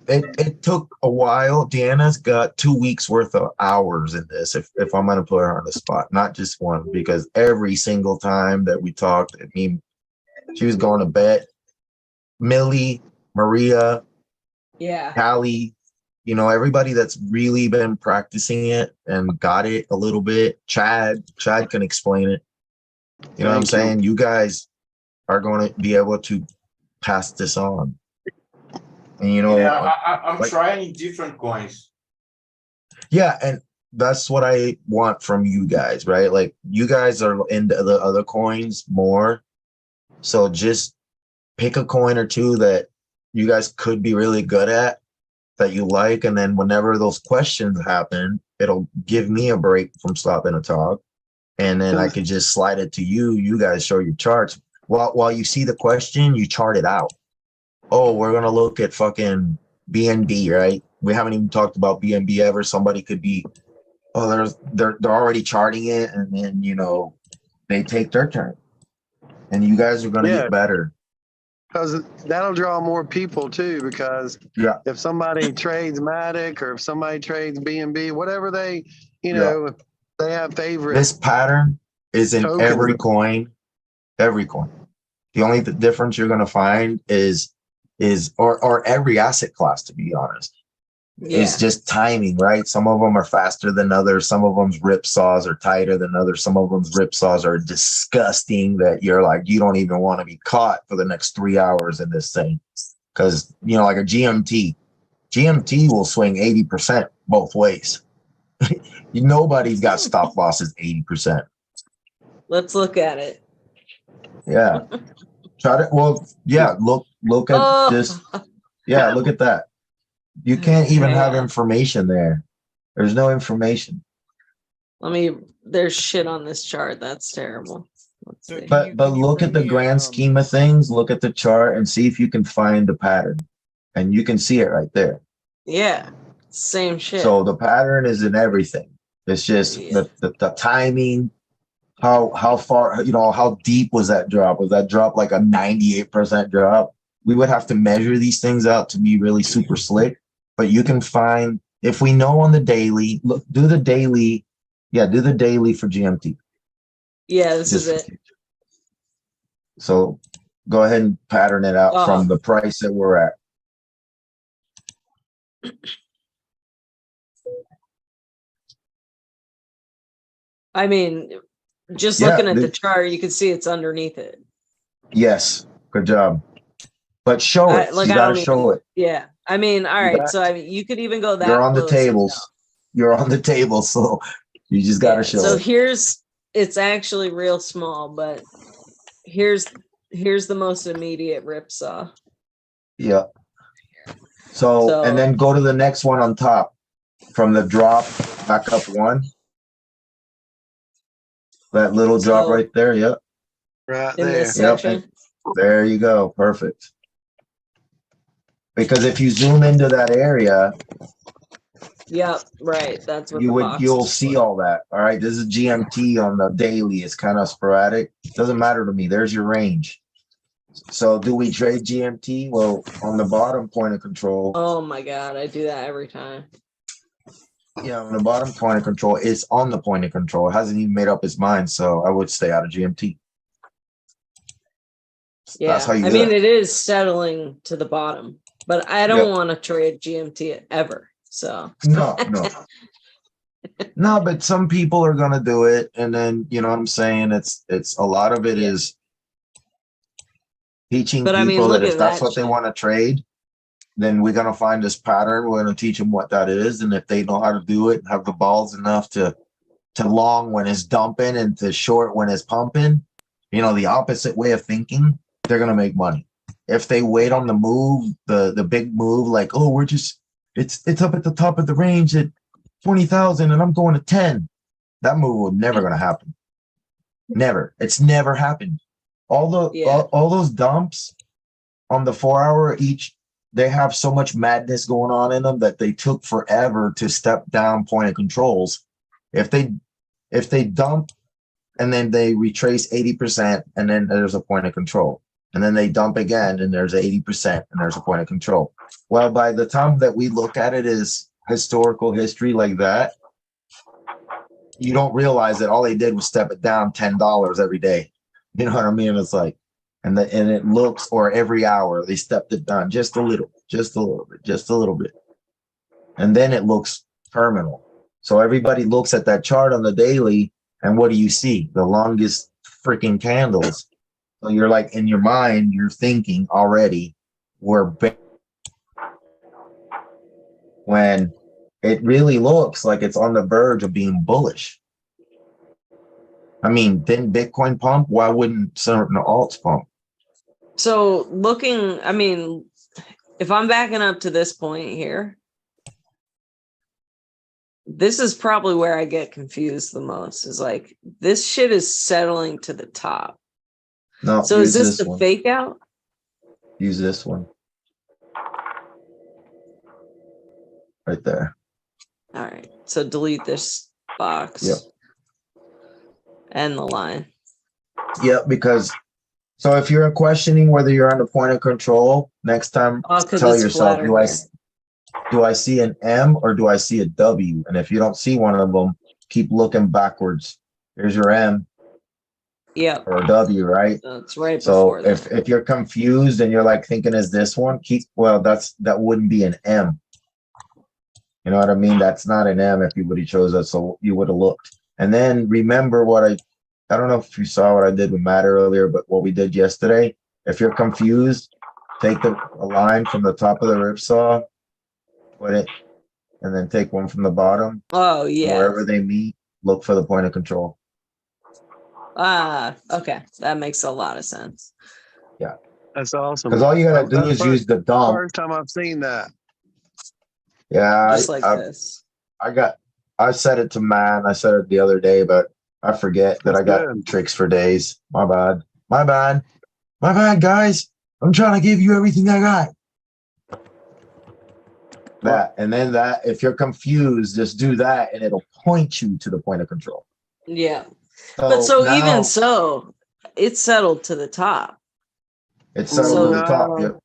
It took a while. Deanna's got 2 weeks worth of hours in this. If I'm going to put her on the spot, not just one, because every single time that we talked, I mean, she was going to bed. Millie, Maria, Yeah. Callie, you know, everybody that's really been practicing it and got it a little bit. Chad can explain it. You know what I'm saying? You guys are going to be able to pass this on. And you know, Yeah, I'm like- trying different coins. yeah, and that's what I want from you guys, right? Like you guys are into the other coins more. So just pick a coin or two that you guys could be really good at, that you like, and then whenever those questions happen, it'll give me a break from stopping to talk. And then I could just slide it to you. You guys show your charts. While you see the question, you chart it out. Oh, we're gonna look at fucking BNB, right? We haven't even talked about BNB ever. Somebody could be, oh, they're already charting it, and then you know they take their turn, and you guys are gonna Yeah. get better. Because that'll draw more people too. Because Yeah. if somebody trades Matic or if somebody trades BNB, whatever they, you Yeah. know, if they have favorite. This pattern is in Tokens. every coin. Every coin. The only difference you're gonna find is or every asset class, to be honest. Yeah. It's just timing, right? Some of them are faster than others. Some of them's rip saws are tighter than others. Some of them's rip saws are disgusting that you're like, you don't even want to be caught for the next 3 hours in this thing. Because, like a GMT will swing 80% both ways. Nobody's got stop losses 80%. Let's look at it. Yeah. Look at this. Yeah, look at that. You can't even have information there. There's no information. There's shit on this chart. That's terrible. Let's see. But look at the grand scheme of things. Look at the chart and see if you can find the pattern. And you can see it right there. Yeah. Same shit. So the pattern is in everything. It's just the timing, how far, how deep was that drop? Was that drop like a 98% drop? We would have to measure these things out to be really super slick. But you can find, if we know on the daily, do the daily for GMT. Yeah, this is it. So go ahead and pattern it out from the price that we're at. Just looking at the chart, you can see it's underneath it. Yes, good job. But show it. You got to show it. Yeah. All right. So you could even go that. You're on the tables. You're on the table, so you just got to show it. So it's actually real small, but here's the most immediate rip saw. Yeah. So and then go to the next one on top from the drop back up one. That little drop right there. Yep. Right in there. this section. Yep. There you go. Perfect. Because if you zoom into that area, Yep, right. That's what you'll see all that. All right. This is GMT on the daily. It's kind of sporadic. Doesn't matter to me. There's your range. So do we trade GMT? Well, on the bottom point of control. Oh my God, I do that every time. Yeah, on the bottom point of control, it's on the point of control. It hasn't even made up its mind. So I would stay out of GMT. Yeah, that's how you it is settling to the bottom, but I don't want to trade GMT ever. So no. No, but some people are gonna do it, and then you know what I'm saying. It's a lot of it is teaching people that if that's what they want to trade, then we're gonna find this pattern. We're gonna teach them what that is, and if they know how to do it, and have the balls enough to long when it's dumping and to short when it's pumping, the opposite way of thinking, they're gonna make money. If they wait on the move, the big move, like, oh, we're just it's up at the top of the range at 20,000 and I'm going to 10. That move will never going to happen. Never. It's never happened. All those dumps on the 4 hour each, they have so much madness going on in them that they took forever to step down point of controls. If they dump and then they retrace 80% and then there's a point of control. And then they dump again and there's 80% and there's a point of control. Well, by the time that we look at it as historical history like that, you don't realize that all they did was step it down $10 every day. You know what I mean? It's like, and it looks, or every hour they stepped it down just a little bit. And then it looks terminal. So everybody looks at that chart on the daily and what do you see? The longest freaking candles. So you're like, in your mind, you're thinking already when it really looks like it's on the verge of being bullish. Didn't Bitcoin pump? Why wouldn't certain alts pump? So if I'm backing up to this point here, this is probably where I get confused the most, is like, this shit is settling to the top. No. So is this the fake out? Use this one. Right there. All right. So delete this box. Yep. And the line. Yep, because so if you're questioning whether you're on the point of control, next time tell yourself, do I see an M or do I see a W? And if you don't see one of them, keep looking backwards. Here's your M. Yep. Or a W, right? That's right. So if you're confused and you're like thinking, is this one? That wouldn't be an M. You know what I mean? That's not an M if you would have chose us, so you would have looked. And then remember what I don't know if you saw what I did with Matt earlier, but what we did yesterday. If you're confused, take a line from the top of the ripsaw, put it, and then take one from the bottom. Oh, yeah. Wherever they meet, look for the point of control. Okay. That makes a lot of sense. That's awesome. Because all you gotta do That's is use the dump. first time I've seen that. Yeah, Just like this. I said it to man. I said it the other day, but I forget that That's I got good. tricks for days. My bad. My bad. My bad, guys. I'm trying to give you everything I got. That and then that. If you're confused, just do that, and it'll point you to the point of control. Yeah. But so now even so, it's settled to the top. it's settled to the top. No. Yep.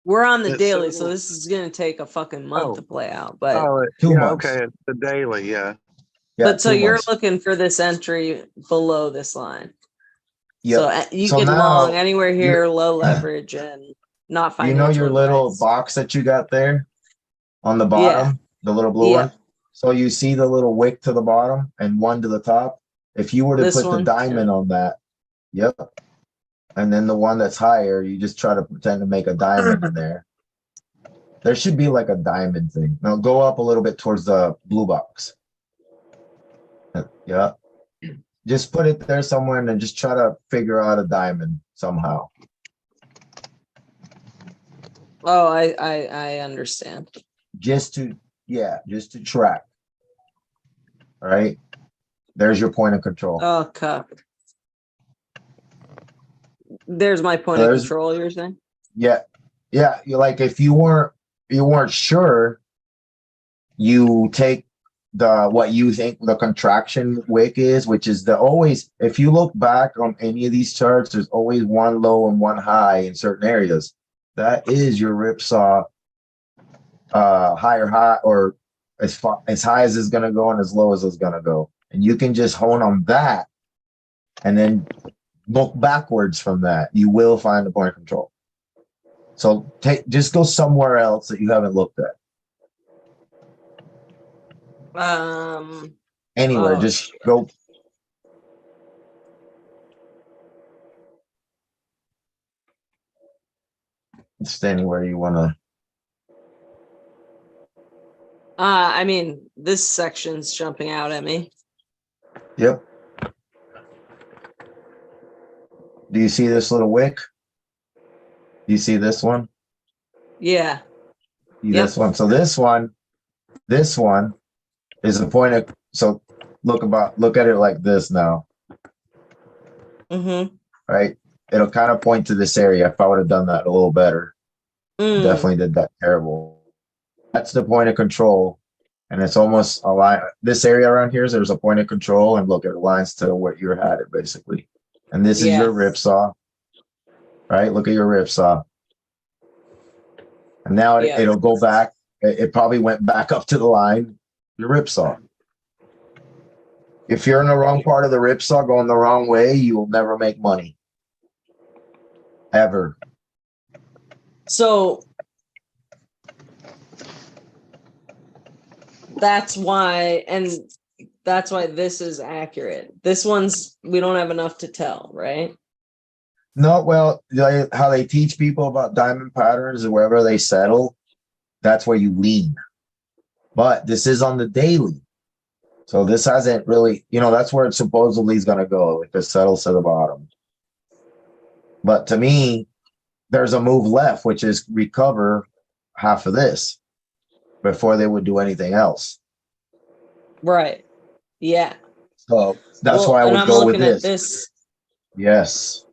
We're on the It's daily, so settled. this is gonna take a fucking month Oh. to play out. But Oh, 2 yeah, months. okay. The daily, yeah. Yeah, but so 2 you're months. looking for this entry below this line. Yep. So you So can now long anywhere here, low leverage, and not you financial know your little advice. box that you got there on the Yeah. bottom, the little blue Yeah. one. So you see the little wick to the bottom and one to the top. If you were to This put the one? diamond on that, yep. And then the one that's higher, you just try to pretend to make a diamond in there. There should be like a diamond thing. Now go up a little bit towards the blue box. Yeah. Just put it there somewhere and then just try to figure out a diamond somehow. Oh, I understand. Just to track. All right. There's your point of control. Oh, cuck. There's my point So of there's- control. You're saying? Yeah. You like if you weren't sure, you take what you think the contraction wick is, which is always, if you look back on any of these charts, there's always one low and one high in certain areas. That is your ripsaw higher high, or as high as it's gonna go and as low as it's gonna go. And you can just hone on that and then look backwards from that. You will find the point of control. So just go somewhere else that you haven't looked at. Anywhere, Oh, just shit. go. Just anywhere you wanna. I mean, this section's jumping out at me. Yep. Do you see this little wick? Do you see this one? Yeah. This Yep. one. So this one is the point of. So look at it like this now, Mm-hmm. right? It'll kind of point to this area. If I would have done that a little better, definitely did that terrible. That's the point of control, and it's almost a line. This area around here, there's a point of control, and look, it aligns to what you had it basically. And this is Yeah. your ripsaw, right? Look at your ripsaw. And now Yeah. it'll go back. It probably went back up to the line, your ripsaw. If you're in the wrong part of the ripsaw going the wrong way, you will never make money. Ever. So that's why this is accurate. This one's, we don't have enough to tell, right? No, well, how they teach people about diamond patterns is wherever they settle, that's where you lean. But this is on the daily. So this hasn't really, that's where it supposedly is going to go if it settles to the bottom. But to me, there's a move left, which is recover half of this before they would do anything else. Right. Yeah. So that's why I and would I'm go with looking at this. this. Yes.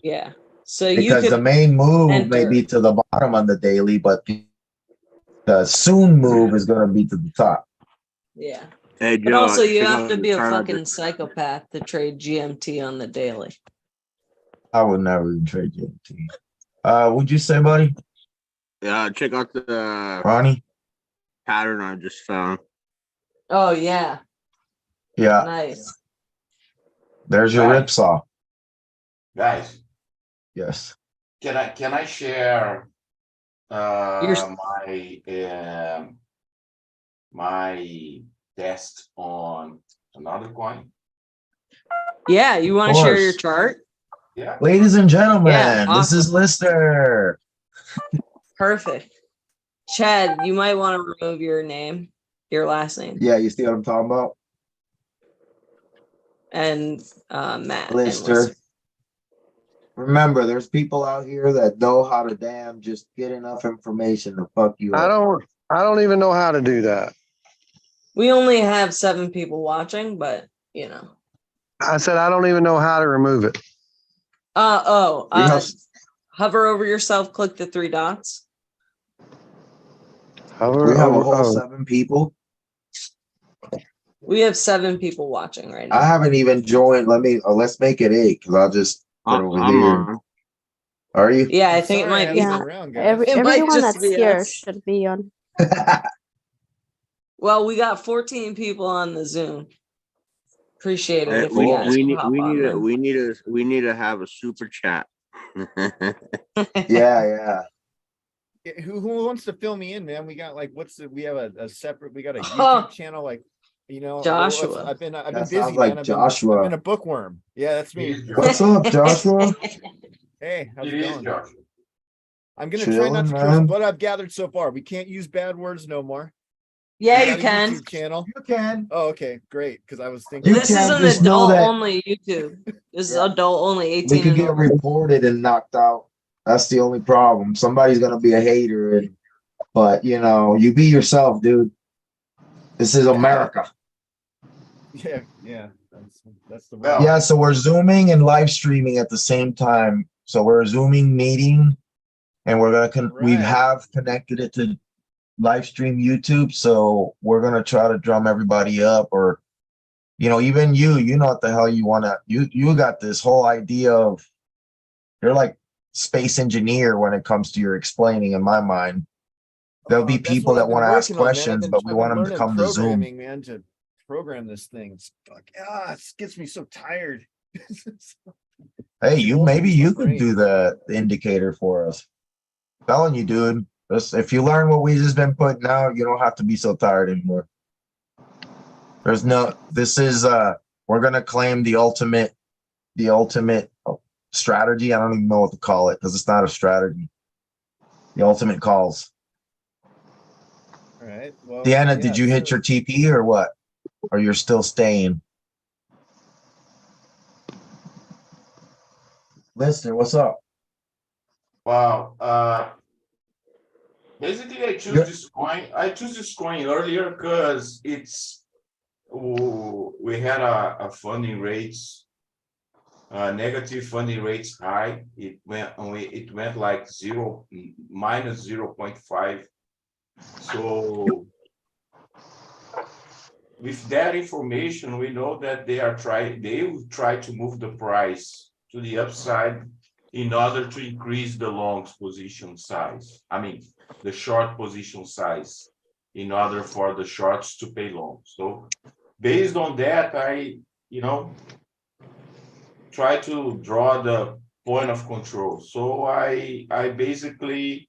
Yeah. So Because you the could main move may enter. be to the bottom on the daily, but the soon move is going to be to the top. Yeah. Hey, But Joe, also you check have out to the be a chart I fucking just- psychopath to trade GMT on the daily. I would never even trade GMT. What'd you say, buddy? Yeah, check out the Ronnie? pattern I just found. Oh yeah. Yeah, Nice. there's your Right. ripsaw. Guys, Yes. can I share Your- my my test on another coin? Yeah, you want to share your course. chart? Yeah. Ladies and gentlemen, Yeah, this is awesome. Lister. Perfect. Chad, you might want to remove your name, your last name, Yeah, you see what I'm talking about? and Matt and Lister. Remember, there's people out here that know how to damn just get enough information to fuck you I up. don't even know how to do that. We only have 7 people watching, but you know. I said, I don't even know how to remove it. We have- Hover over yourself, click the 3 dots. We have a whole 7 people. We have 7 people watching right I now. haven't even joined. Let's make it 8 because I'll just put over I'm here. on. Are you? Yeah, I think it might be. Yeah. It might Everyone just that's be here us. should be on. Well, we got 14 people on the Zoom. Appreciate it if We, you guys we can need hop we on need then. we need to have a super chat. Yeah. Who wants to fill me in, man? We got like, we have a separate, we got a Oh. YouTube channel, like, you know. Joshua. I've been That busy, sounds like man. I've Joshua. been a bookworm. Yeah, that's me. What's up, Joshua? Hey, how's It it is, going? Josh. I'm gonna try Chilling, not to curse, man. but I've gathered so far. We can't use bad words no more. Yeah, We you got a can. YouTube channel. You can. Oh, okay, great. Because I was thinking. This is can an just know adult that- only YouTube. This is Yeah. adult only, We 18 could and get over. reported and knocked out. That's the only problem. Somebody's gonna be a hater, but you know, you be yourself, dude. This is America. Yeah. That's the Well, word. Yeah, so we're zooming and live streaming at the same time. So we're a zooming meeting, and we're gonna we Right. have connected it to live stream YouTube. So we're gonna try to drum everybody up, or you know, even you know what the hell you wanna. You got this whole idea of you're like space engineer when it comes to your explaining. In my mind, there'll be That's people what that I've been want to ask working on, man. questions, but we I've want been them to learning come to Zoom. programming, man, to program this thing. It's it gets me so tired. Hey, Too you old to maybe use my you could brain. do the indicator for us. Telling you, dude. If you learn what we just been putting out, you don't have to be so tired anymore. There's no. This is we're gonna claim the ultimate strategy. I don't even know what to call it because it's not a strategy. The ultimate calls. All right. Well, Deanna, yeah, did you hit so- your TP or what? Or you're still staying? Lister, what's up? Wow. Basically, I choose this coin. I choose this coin earlier because we had a funding rates, negative funding rates high. It went like minus 0.5. So with that information, we know that they will try to move the price to the upside in order to increase the long position size. I mean, the short position size in order for the shorts to pay long. So based on that, I try to draw the point of control. So I basically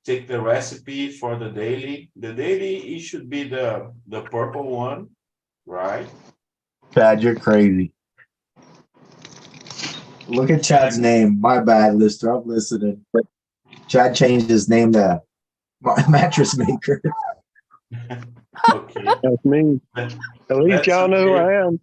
take the recipe for the daily. The daily, it should be the purple one, right? Chad, you're crazy. Look at Chad's name. My bad, Lister. I'm listening. Chad changed his name to Mattress Maker. Okay. That's me. At least y'all know who I am.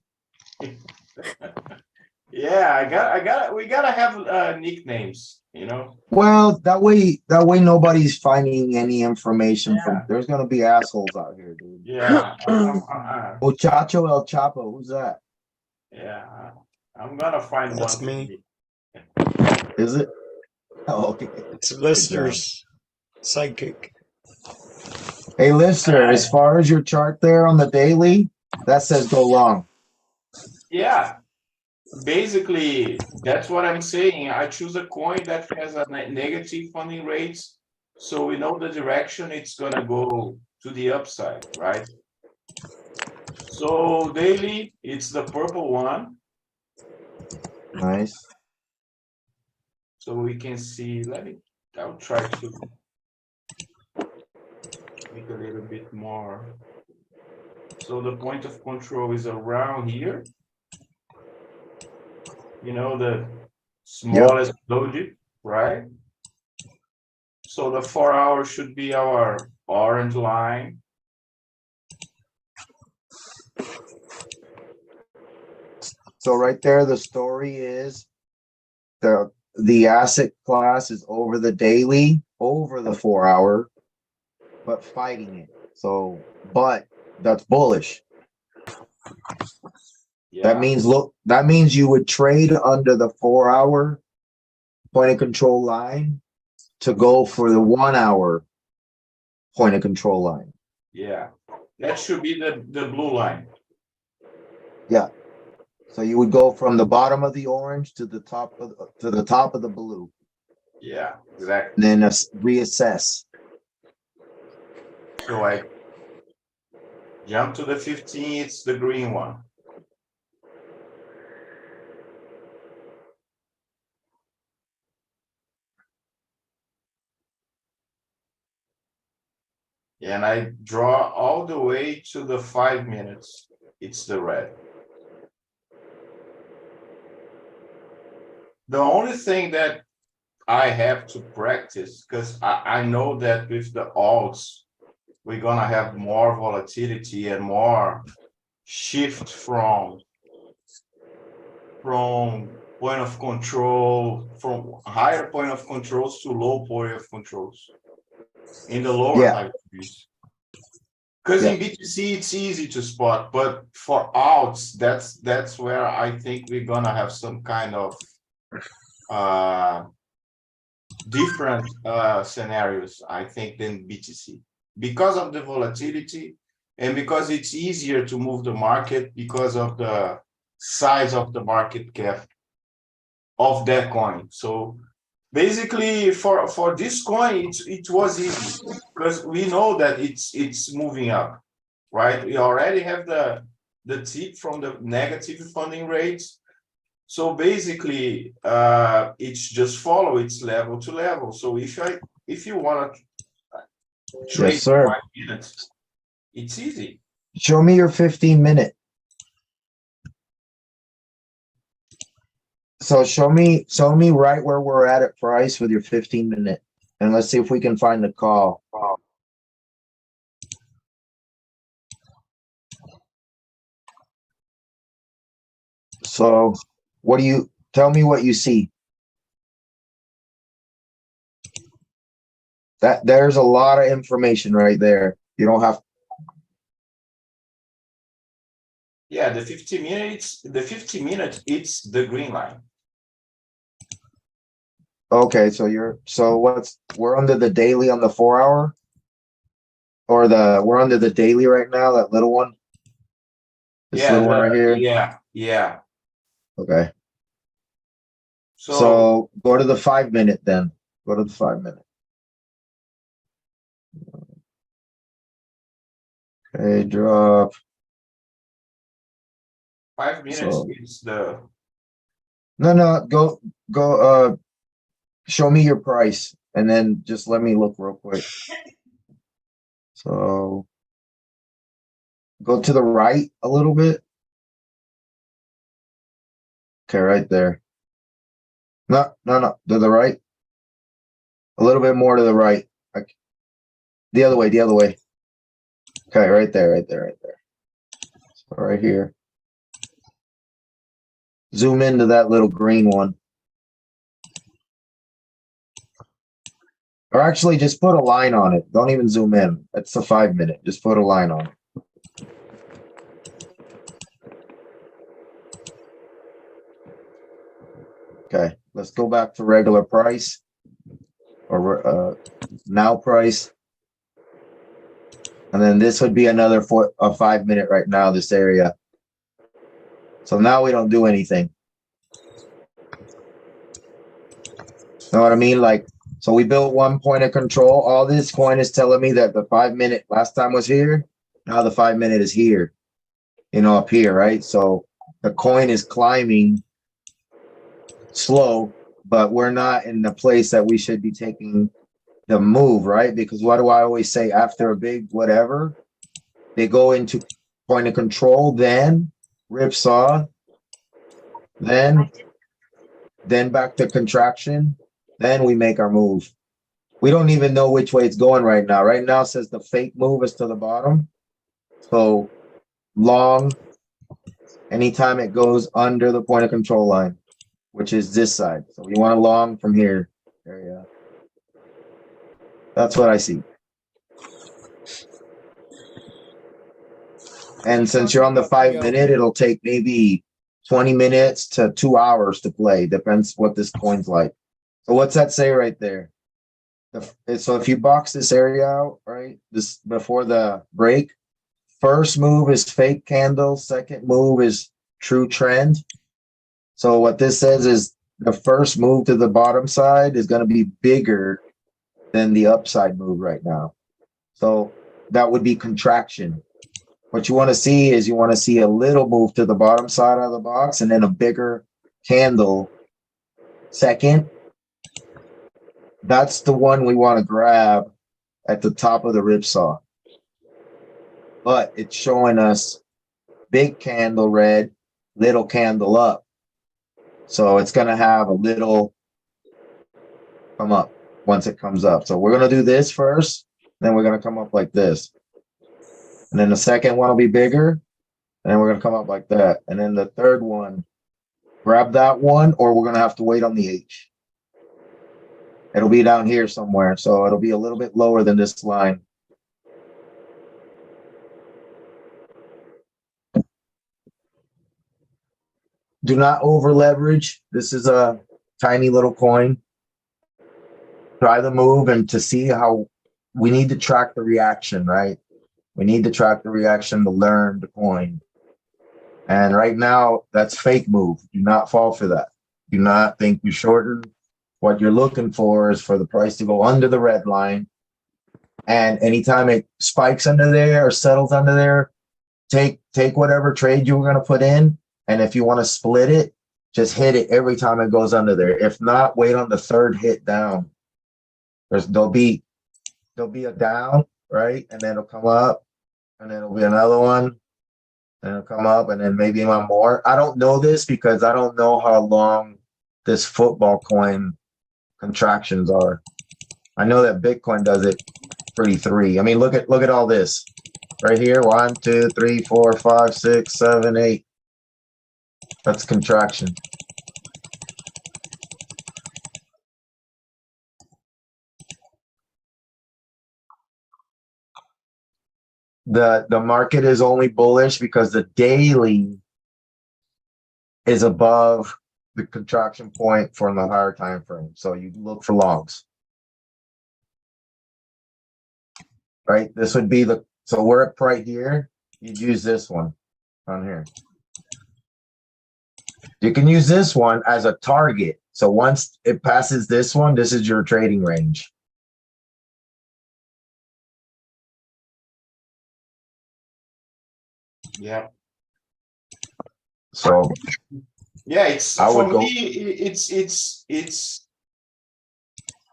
Yeah, we gotta have nicknames, you know. Well, that way nobody's finding any information from. There's gonna be assholes out here, dude. Yeah, Muchacho El Chapo, who's that? yeah. I'm gonna find That's one. me. Is it? Oh, okay. It's Lister's sidekick. Hey, Lister, as far as your chart there on the daily, that says go long. Yeah. Basically, that's what I'm saying. I choose a coin that has a negative funding rates, so we know the direction it's gonna go to the upside, right? So daily, it's the purple one. Nice. So we can see, I'll try to. make a little bit more. So the point of control is around here. You know, the smallest doji, right? So the 4 hours should be our orange line. So right there, the story is the asset class is over the daily, over the 4 hour, but fighting it. So, but that's bullish. Yeah. That means, look, that means you would trade under the 4 hour point of control line to go for the 1 hour point of control line. Yeah, that should be the blue line. Yeah. So you would go from the bottom of the orange to the top of the blue, Yeah, exactly. and then reassess. So I jump to the 15, it's the green one. And I draw all the way to the 5 minutes, it's the red. The only thing that I have to practice, because I know that with the alts, we're gonna have more volatility and more shift from point of control, from higher point of controls to low point of controls in the lower time series. Because in BTC it's easy to spot, but for alts, that's where I think we're gonna have some kind of different scenarios, I think, than BTC because of the volatility and because it's easier to move the market because of the size of the market cap of that coin. So basically for this coin, it was easy because we know that it's moving up, right? We already have the tip from the negative funding rates. So basically, it's just follow its level to level. So if you want to trade 5 minutes, it's easy. Show me your 15-minute. So show me right where we're at price with your 15-minute, and let's see if we can find the call. So what do you tell me what you see? That there's a lot of information right there. You don't have. Yeah, the 50 minutes, it's the green line. Okay, so we're under the daily on the 4 hour, or we're under the daily right now, that little one. This little one right here. Yeah. Okay. So go to the 5 minute then. Go to the 5 minute. Okay, drop. 5 minutes is the. No, go, show me your price and then just let me look real quick. So go to the right a little bit. Okay, right there. No, to the right. A little bit more to the right. The other way. Okay, right there. So right here. Zoom into that little green one. Or actually, just put a line on it. Don't even zoom in. It's the 5 minute. Just put a line on it. Okay, let's go back to regular price or now price. And then this would be another 5 minute right now, this area. So now we don't do anything. Know what I mean? Like, so we built 1 point of control. All this coin is telling me that the 5 minute last time was here. Now the 5 minute is here, up here, right? So the coin is climbing slow, but we're not in the place that we should be taking the move, right? Because what do I always say after a big whatever? They go into point of control, then ripsaw, then back to contraction, then we make our move. We don't even know which way it's going right now. Right now it says the fake move is to the bottom. So long, anytime it goes under the point of control line, which is this side. So you want a long from here. There you go. That's what I see. And since you're on the 5-minute, it'll take maybe 20 minutes to 2 hours to play. Depends what this coin's like. So what's that say right there? So if you box this area out, right, this before the break, first move is fake candle, second move is true trend. So what this says is the first move to the bottom side is going to be bigger than the upside move right now. So that would be contraction. What you want to see is you want to see a little move to the bottom side of the box and then a bigger candle second. That's the one we want to grab at the top of the ripsaw. But it's showing us big candle red, little candle up. So it's going to have a little come up once it comes up. So we're going to do this first, then we're going to come up like this. And then the second one will be bigger, and then we're going to come up like that. And then the third one, grab that one, or we're going to have to wait on the H. It'll be down here somewhere, so it'll be a little bit lower than this line. Do not over leverage. This is a tiny little coin. Try the move, and to see how we need to track the reaction, right? We need to track the reaction to learn the coin. And right now, that's fake move. Do not fall for that. Do not think you shorten. What you're looking for is for the price to go under the red line. And anytime it spikes under there or settles under there, take whatever trade you were going to put in. And if you want to split it, just hit it every time it goes under there. If not, wait on the third hit down. There'll be a down, right? And then it'll come up, and then it'll be another one, and it'll come up, and then maybe one more. I don't know this because I don't know how long this football coin contractions are. I know that Bitcoin does it pretty three. I mean, look at all this right here. 1, 2, 3, 4, 5, 6, 7, 8. That's contraction. The market is only bullish because the daily is above the contraction point for the higher time frame. So you look for longs. Right? This would be so we're up right here. You'd use this one on here. You can use this one as a target. So once it passes this one, this is your trading range. Yeah. So yeah, it's I would for go. me. It's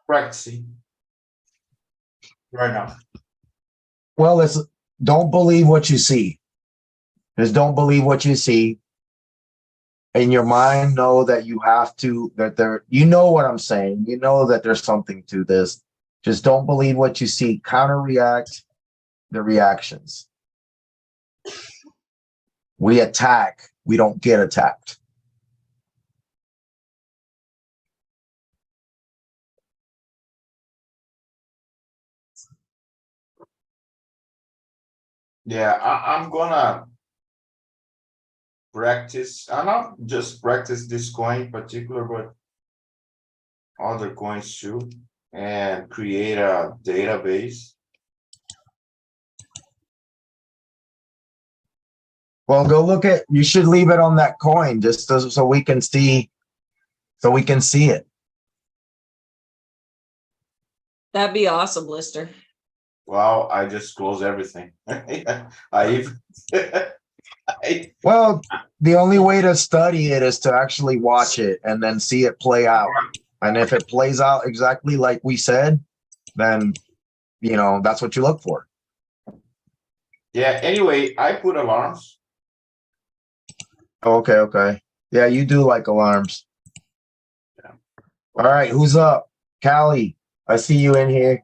practicing right now. Well, don't believe what you see. Just don't believe what you see. In your mind, know that you have to, you know what I'm saying. You know that there's something to this. Just don't believe what you see. Counter-react the reactions. We attack. We don't get attacked. Yeah, I'm gonna practice. I'm not just practice this coin in particular, but other coins too, and create a database. Well, go look at. You should leave it on that coin just so we can see. So we can see it. That'd be awesome, Lister. Well, I just close everything. Well, the only way to study it is to actually watch it and then see it play out. And if it plays out exactly like we said, then that's what you look for. Yeah, anyway, I put alarms. Okay. Yeah, you do like alarms. All right, who's up? Callie, I see you in here.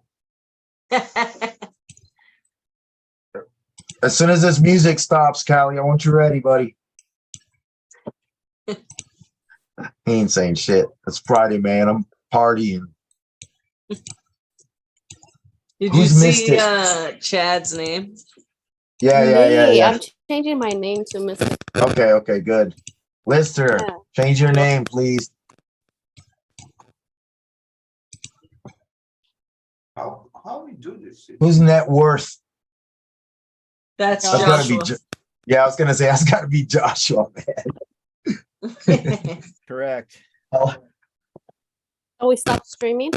As soon as this music stops, Callie, I want you ready, buddy. He ain't saying shit. It's Friday, man. I'm partying. Did Who's you missed see it? Chad's name? Yeah. I'm changing my name to Miss. Okay, good. Lister, Yeah. change your name, please. How we do this? Who's net worth? That's That's gotta be. Joshua. Yeah, I was gonna say that's gotta be Joshua, man. Correct. Oh, Oh, we stopped streaming.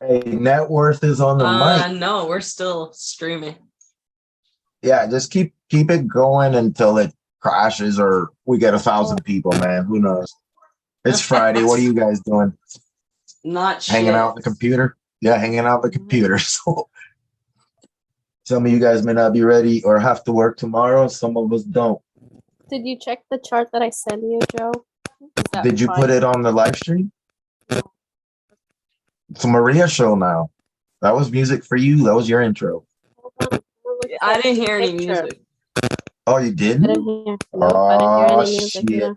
hey, net worth is on the mic. No, we're still streaming. Yeah, just keep it going until it crashes or we get 1,000 people, man. Who knows? It's Friday. What are you guys doing? Not Hanging shit. out on the computer? Yeah, hanging out on the computer. So some of you guys may not be ready or have to work tomorrow. Some of us don't. Did you check the chart that I sent you, Joe? Did you put it on the live stream? It's a Maria show now. That was music for you. That was your intro. I didn't hear any Picture. music. Oh, you I didn't? didn't hear. No, I didn't hear any music. Shit. Either.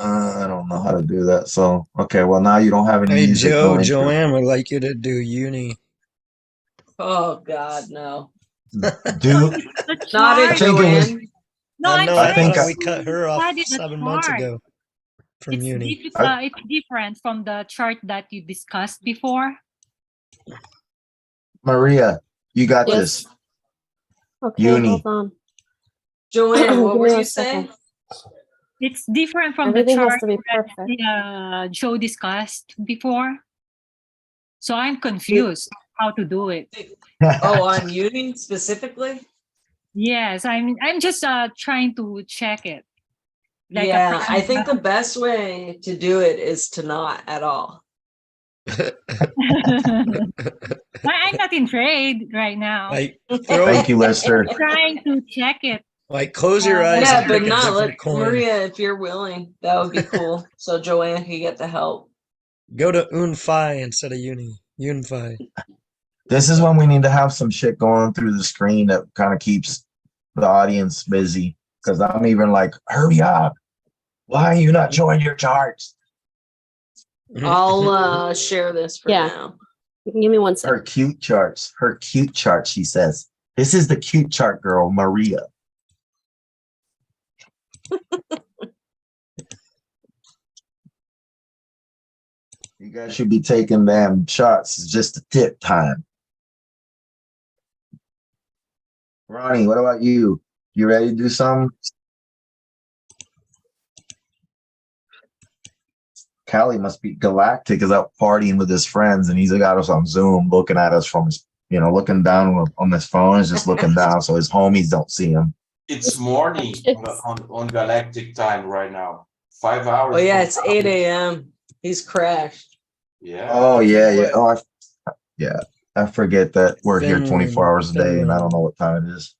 I don't know how to do that. So, okay, well, now you don't have any Hey, music. Joe, no intro. Joanne would like you to do uni. Oh God, no. Do Not I it, think it was- Joanne. No, I I'm know. I I think thought I- we cut her off Studied the 7 months chart. ago from it's, uni. it's different from the chart that you discussed before. Maria, you got Yes. this. Okay, Uni. hold on. Joanne, what Give were me you a second. saying? It's different from Everything the has chart to be that perfect. Joe discussed before. So I'm confused how to do it. Oh, on uni specifically? Yes, I'm just trying to check it. Like Yeah, I think the best way to do it is to not at all. I'm not in trade right now. Like, throw Thank you, Lester. I'm trying to check it. Like, close your eyes Yeah, and but pick a not different let coin. Maria, if you're willing, that would be cool. So Joanne can get the help. Go to Unfi instead of uni. Unfi. This is when we need to have some shit going through the screen that kind of keeps the audience busy. Because I'm even like, hurry up. Why are you not showing your charts? I'll share this for Yeah. now. Give me one second. Her cute charts. Her cute chart, she says. This is the cute chart girl, Maria. You guys should be taking them shots. It's just a tip time. Ronnie, what about you? You ready to do something? Callie must be galactic, is out partying with his friends, and he's got us on Zoom looking at us from his, looking down on his phone, is just looking down so his homies don't see him. It's morning on galactic time right now. 5 hours. Oh yeah, it's 8 a.m. He's crashed. Yeah. Oh, yeah. Oh, I forget that we're here Finland, 24 hours a day, and I don't Finland. know what time it is.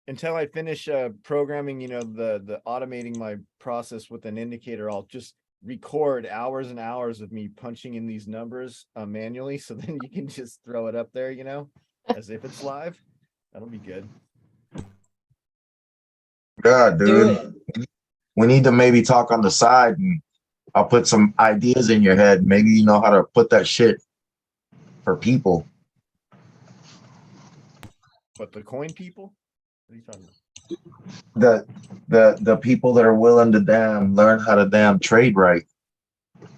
Until I finish programming, the automating my process with an indicator, I'll just record hours and hours of me punching in these numbers manually. So then you can just throw it up there, as if it's live. That'll be good. God, Do dude. it. We need to maybe talk on the side, and I'll put some ideas in your head. Maybe you know how to put that shit for people. But the coin people? What are you talking about? The people that are willing to learn how to trade right.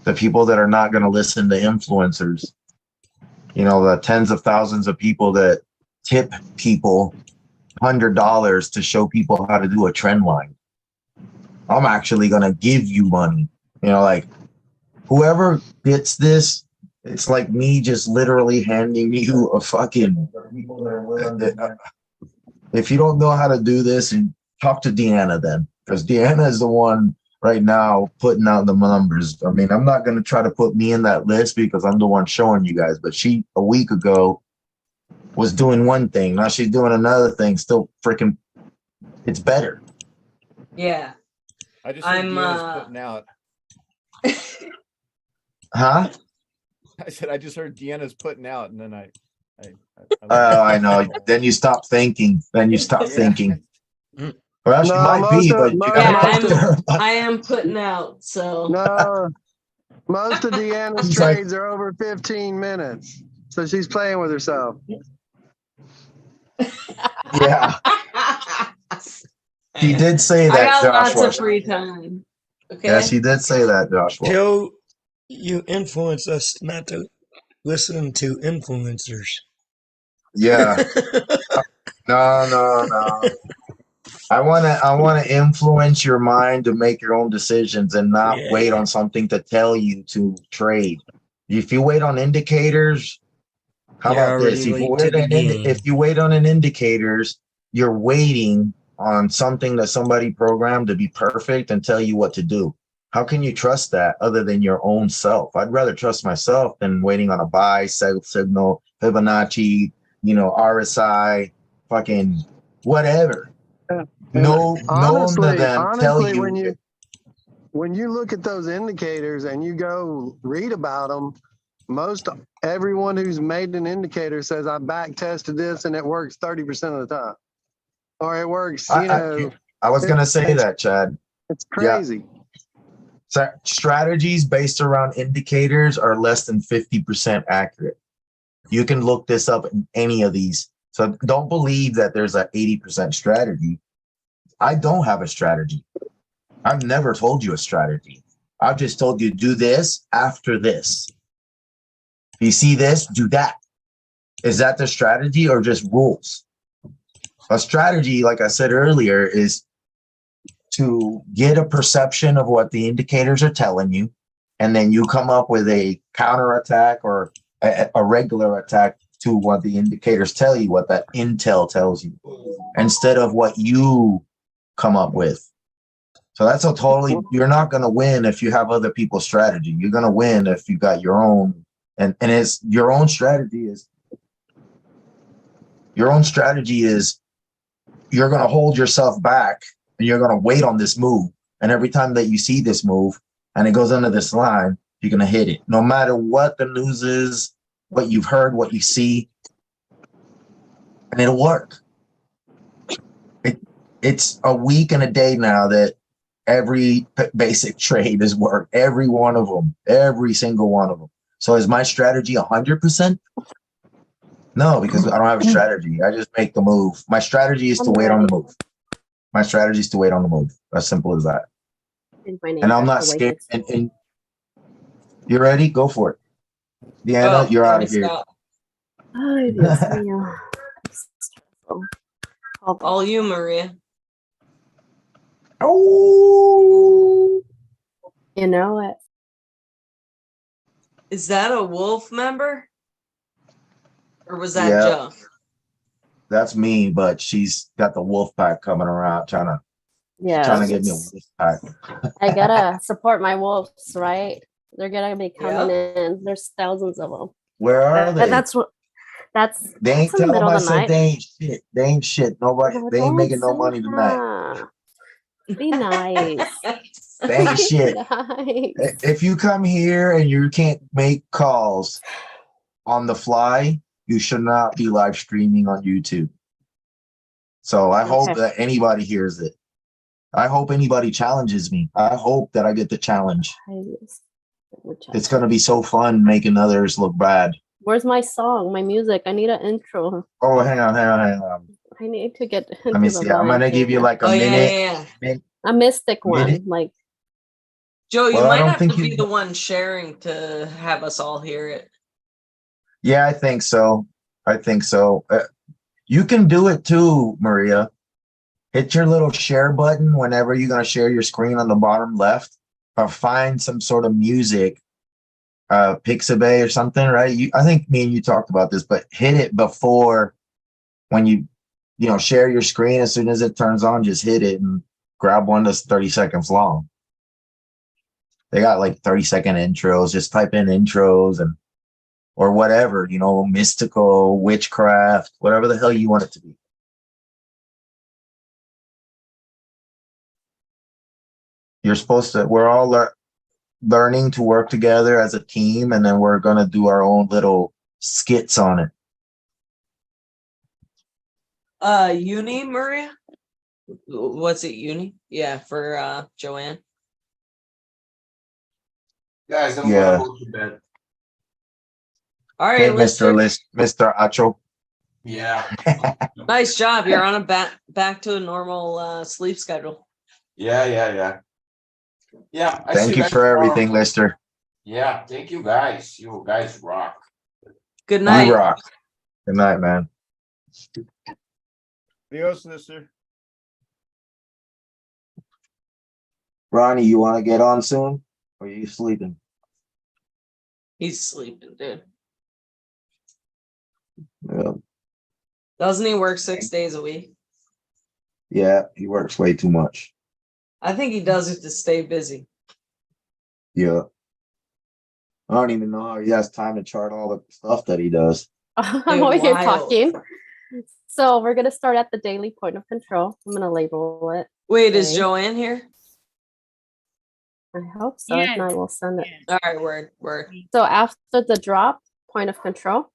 The people that are not going to listen to influencers. The tens of thousands of people that tip people $100 to show people how to do a trend line. I'm actually going to give you money. Like whoever gets this, it's like me just literally handing you a fucking people that are willing to, if you don't know how to do this, and talk to Deanna then, because Deanna is the one right now putting out the numbers. I mean, I'm not going to try to put me in that list because I'm the one showing you guys, but she a week ago was doing one thing. Now she's doing another thing. Still freaking, it's better. Yeah. I just heard I'm, Deanna's putting out. Huh? I said I just heard Deanna's putting out, and then I I know. Then you stop thinking. Then you stop thinking. Well, she No, might be, but you Yeah, gotta talk to her. I am putting out, so. No, most of Deanna's He's like- trades are over 15 minutes. So she's playing with herself. Yeah, she did say I that, got lots Joshua. of free time. Okay. Yeah, she did say that, Joshua. Joe, you influence us not to listen to influencers. Yeah. No. I wanna influence your mind to make your own decisions and not Yeah. wait on something to tell you to trade. If you wait on indicators, how You're about this? already late to the game. If you wait on an indicators, you're waiting on something that somebody programmed to be perfect and tell you what to do. How can you trust that other than your own self? I'd rather trust myself than waiting on a buy, sell signal, Fibonacci, RSI, fucking whatever. No one to them tell you. When you look at those indicators and you go read about them, most everyone who's made an indicator says I back tested this and it works 30% of the time, or it works. I was gonna say that, Chad. It's crazy. So strategies based around indicators are less than 50% accurate. You can look this up in any of these. So don't believe that there's an 80% strategy. I don't have a strategy. I've never told you a strategy. I've just told you do this after this. If you see this, do that. Is that the strategy or just rules? A strategy, like I said earlier, is to get a perception of what the indicators are telling you, and then you come up with a counterattack or a regular attack to what the indicators tell you, what that intel tells you, instead of what you come up with. So that's you're not going to win if you have other people's strategy. You're going to win if you got your own, and it's your own strategy is you're going to hold yourself back and you're going to wait on this move. And every time that you see this move and it goes under this line, you're going to hit it. No matter what the news is, what you've heard, what you see, and it'll work. It's a week and a day now that every basic trade has worked. Every one of them, every single one of them. So is my strategy 100%? No, because I don't have a strategy. I just make the move. My strategy is to wait on the move. My strategy is to wait on the move. As simple as that. And I'm not scared. And you ready? Go for it. Deanna, you're out of here. Ay, Dios mío. All you, Maria. Oh, You know it. Is that a Wolf member? Or was that Yeah. Joe? That's me, but she's got the wolf pack coming around trying to get me a wolf pack. I gotta support my wolves, right? They're gonna be coming in. There's thousands of them. Where are But they? that's They ain't in the tell them middle I of the said night. they ain't shit. They ain't shit. Nobody. No, They ain't don't making no say money tonight. that. Be nice. They ain't shit. Nice. If you come here and you can't make calls on the fly, you should not be live streaming on YouTube. So I hope Okay. that anybody hears it. I hope anybody challenges me. I hope that I get the challenge. It's going to be so fun making others look bad. Where's my song, my music? I need an intro. Oh, hang on. I need to get into Let me the see. I'm going to line. give you like a minute. A mystic one. Minute? Like Joe, you Well, I might don't have to think be you- the one sharing to have us all hear it. Yeah, I think so. You can do it too, Maria. Hit your little share button whenever you're going to share your screen on the bottom left, or find some sort of music, Pixabay or something, right? I think me and you talked about this, but hit it before when you share your screen. As soon as it turns on, just hit it and grab one that's 30 seconds long. They got like 30-second intros. Just type in intros and or whatever, you know, mystical, witchcraft, whatever the hell you want it to be. You're supposed to, we're all learning to work together as a team, and then we're going to do our own little skits on it. Uni, Maria? What's it, Uni? Yeah, for Joanne. Guys, I'm Yeah. gonna go to bed. All right, Hey, Lister. Mr. Acho. Yeah, Nice job. You're on a back to a normal sleep schedule. yeah. Yeah, I see Thank you guys for tomorrow. everything, Lister. Yeah, thank you guys. You guys rock. Good You night. rock. Good night, man. Adios, Lister. Ronnie, you want to get on soon? Or are you sleeping? He's sleeping, dude. Yeah. Doesn't he work 6 days a week? Yeah, he works way too much. I think he does it to stay busy. Yeah. I don't even know how he has time to chart all the stuff that he does. I'm Dude, over here wild. talking. So we're gonna start at the daily point of control. I'm gonna label it. Wait, is Okay. Joanne here? I hope so. Yes. If not, we'll send it. All right, word. So after the drop, point of control,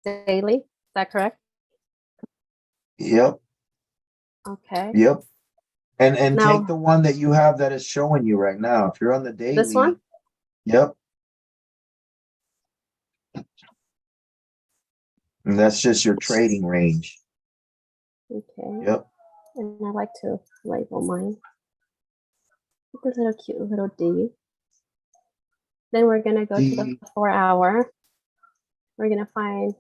daily. Is that correct? Yep. Okay. Yep. And Now- take the one that you have that is showing you right now. If you're on the daily. This one? Yep. And that's just your trading range. Okay. Yep. And I like to label mine with a little cute little D. Then we're gonna go to the D. 4 hour. We're gonna find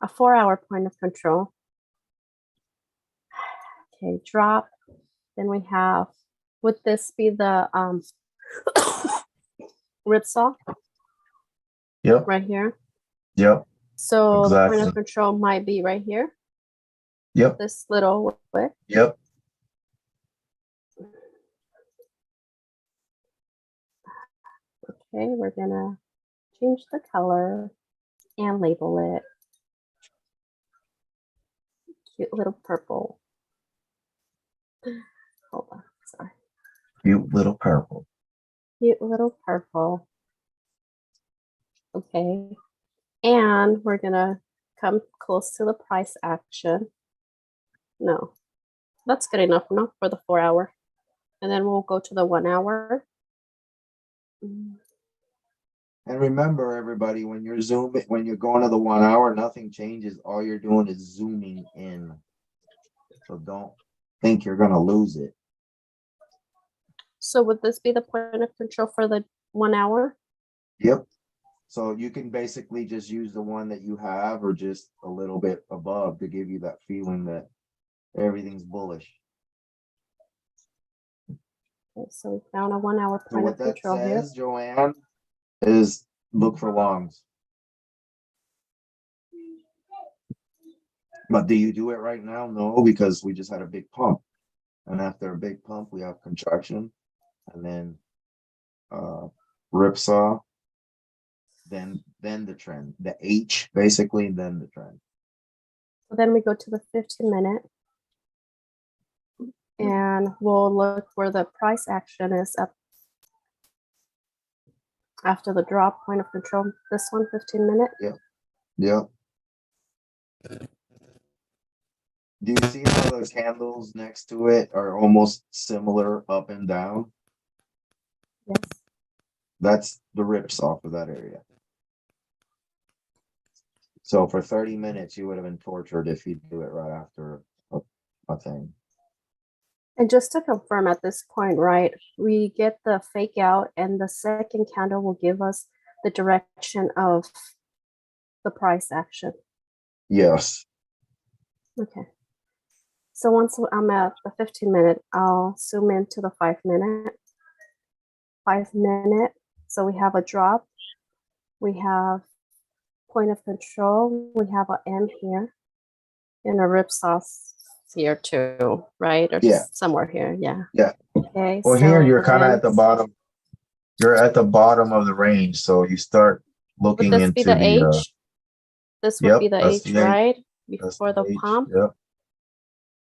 a 4 hour point of control. Okay, drop. Then we have, would this be the ripsaw Yep. right here? Yep. So the point Exactly. of control might be right here, Yep. this little wick. Yep. Okay, we're gonna change the color and label it cute little purple. Hold on, sorry. Cute little purple. Cute little purple. Okay, and we're gonna come close to the price action. No, that's good enough, no, for the 4 hour. And then we'll go to the 1 hour. And remember, everybody, when you're zooming, when you're going to the 1 hour, nothing changes. All you're doing is zooming in. So don't think you're gonna lose it. So would this be the point of control for the 1 hour? Yep. So you can basically just use the one that you have or just a little bit above to give you that feeling that everything's bullish. Okay, so we found a 1 hour So point what of that control here. says, Joanne, is look for longs. But do you do it right now? No, because we just had a big pump. And after a big pump, we have contraction and then ripsaw, then the trend, the H basically, then the trend. So then we go to the 15-minute. And we'll look where the price action is up after the drop point of control. This one, 15-minute. Yep. Do you see how those candles next to it are almost similar up and down? Yes. That's the rips off of that area. So for 30 minutes, you would have been tortured if you do it right after a thing. And just to confirm at this point, right, we get the fake out and the second candle will give us the direction of the price action. Yes. Okay. So once I'm at the 15-minute, I'll zoom into the 5-minute. 5-minute. So we have a drop. We have point of control. We have an M here and a ripsaw here too, right? Or Yeah. somewhere here. Yeah. Yeah. Okay. Well, here so you're kind of then at the bottom. You're at the bottom of the range, so you start would looking this be into the the. H? This would Yep, be the that's H, the H. right? That's Before the the H. pump. Yep.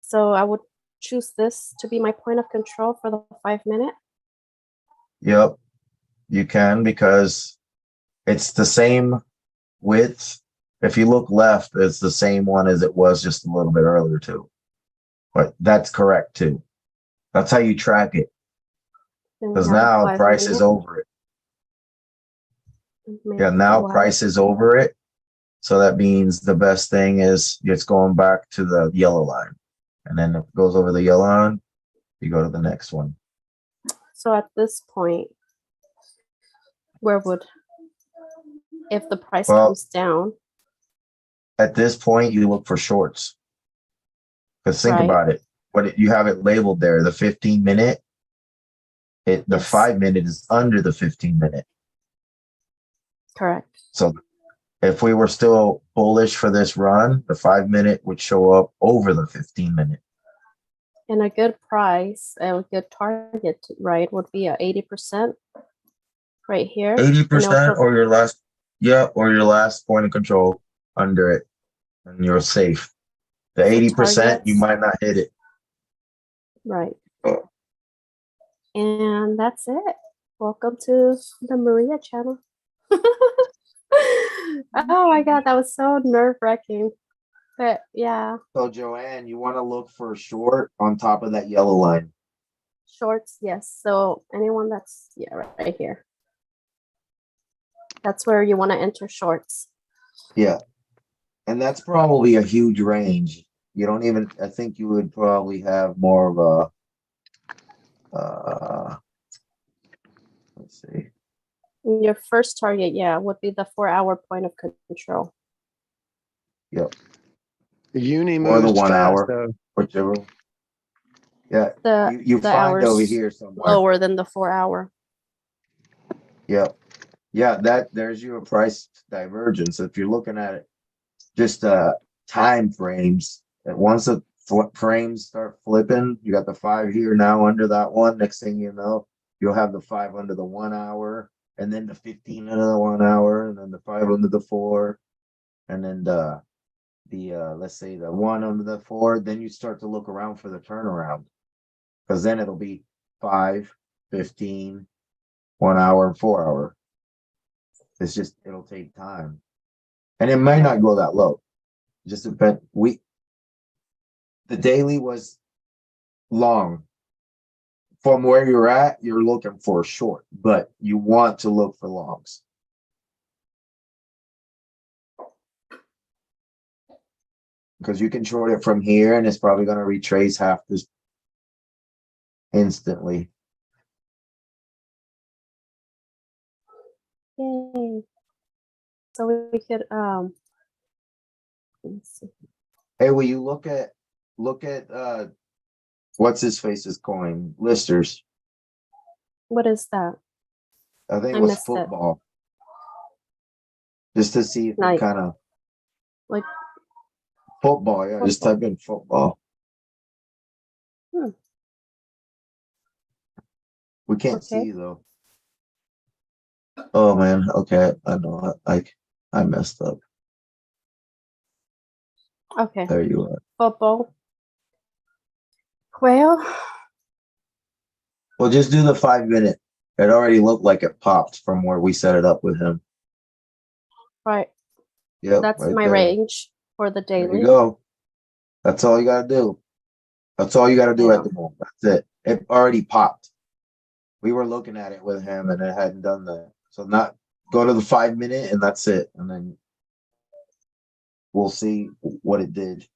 So I would choose this to be my point of control for the 5 minute. Yep. You can because it's the same width. If you look left, it's the same one as it was just a little bit earlier too. But that's correct too. That's how you track it. Then we Because have the now 5 price is minute. over it. Make Yeah, the now Y. price is over it. So that means the best thing is it's going back to the yellow line. And then if it goes over the yellow line, you go to the next one. So at this point, where would, if the price Well, comes down, at this point, you look for shorts. Because think right? about it. You have it labeled there, the 15-minute. The Yes. 5-minute is under the 15-minute. Correct. So if we were still bullish for this run, the 5-minute would show up over the 15-minute. And a good price, a good target, right, would be a 80% right here. 80% or your last, or your last point of control under it, and you're safe. The 80%, you targets. might not hit it. Right. Oh. And that's it. Welcome to the Maria channel. Oh my God, that was so nerve-wracking. But yeah, So Joanne, you want to look for a short on top of that yellow line. shorts, yes. So anyone that's, yeah, right here. That's where you want to enter shorts. Yeah. And that's probably a huge range. You don't even, I think you would probably have more of a, let's see. Your first target, yeah, would be the 4-hour point of control. Yep. Uni Or the moves 1 fast, hour, though. whichever. Yeah. You The find over hours here somewhere. lower than the 4-hour. Yep. Yeah, there's your price divergence. If you're looking at it, just time frames. And once the frames start flipping, you got the 5 here now under that one. Next thing you know, you'll have the 5 under the 1 hour, and then the 15 under the 1 hour, and then the 5 under the 4, and then the let's say the 1 under the 4. Then you start to look around for the turnaround, because then it'll be 5, 15, 1 hour, and 4 hour. It's just, it'll take time. And it might not go that low. Just depend. The daily was long. From where you're at, you're looking for a short, but you want to look for longs. Because you can short it from here and it's probably going to retrace half this instantly. Yay. So we could let's see. Hey, will you look at what's his face's coin? Listers. What is that? I think I it was missed it. football. Just to see if Like- it kind of like football, yeah. Just type in football. Hmm. We can't Okay. see though. Oh man, okay. I know I messed up. Okay, There you are. football. Well, Well, just do the 5-minute. It already looked like it popped from where we set it up with him. right. Yep. That's right my there. range for the There daily. you go. That's all you gotta do. That's all you gotta do Yeah. at the moment. That's it. It already popped. We were looking at it with him and it hadn't done that. So not go to the 5-minute and that's it. And then we'll see what it did.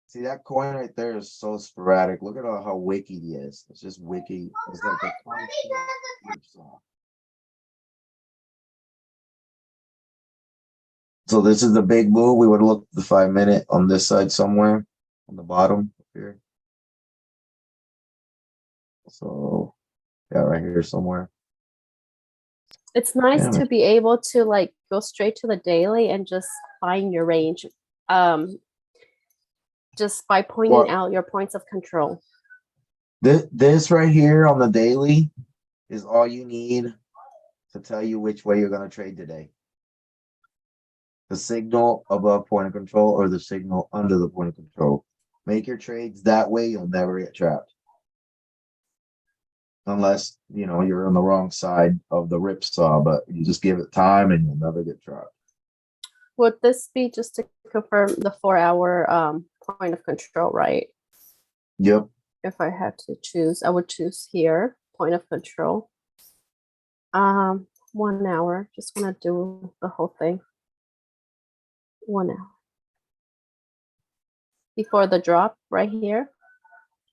See, that coin right there is so sporadic. Look at how wicked he is. It's just wicked. It's like a constant. So this is the big move. We would look at the 5-minute on this side somewhere on the bottom here. So yeah, right here somewhere. It's nice Damn to it. be able to like go straight to the daily and just find your range. just by pointing Well- out your points of control. This right here on the daily is all you need to tell you which way you're going to trade today. The signal above point of control or the signal under the point of control. Make your trades that way, you'll never get trapped. Unless, you know, you're on the wrong side of the ripsaw, but you just give it time and you'll never get trapped. Would this be just to confirm the 4-hour point of control, right? Yep. If I had to choose, I would choose here, point of control. 1 hour, just gonna do the whole thing. 1 hour. Before the drop right here.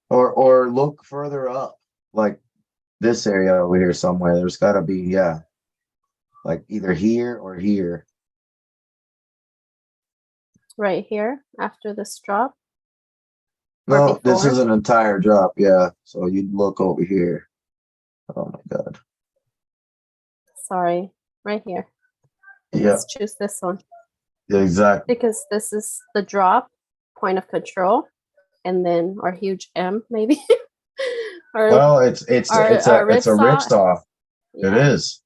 Or look further up, like this area over here somewhere. There's got to be, yeah, like either here or here. Right here after this drop. Or No, this before? is an entire drop. Yeah. So you look over here. Oh my God. Sorry, right here. Yeah, Let's choose this one exactly. because this is the drop, point of control, and then our huge M maybe. or Well, it's our a ripsaw. ripsaw. It yeah, is.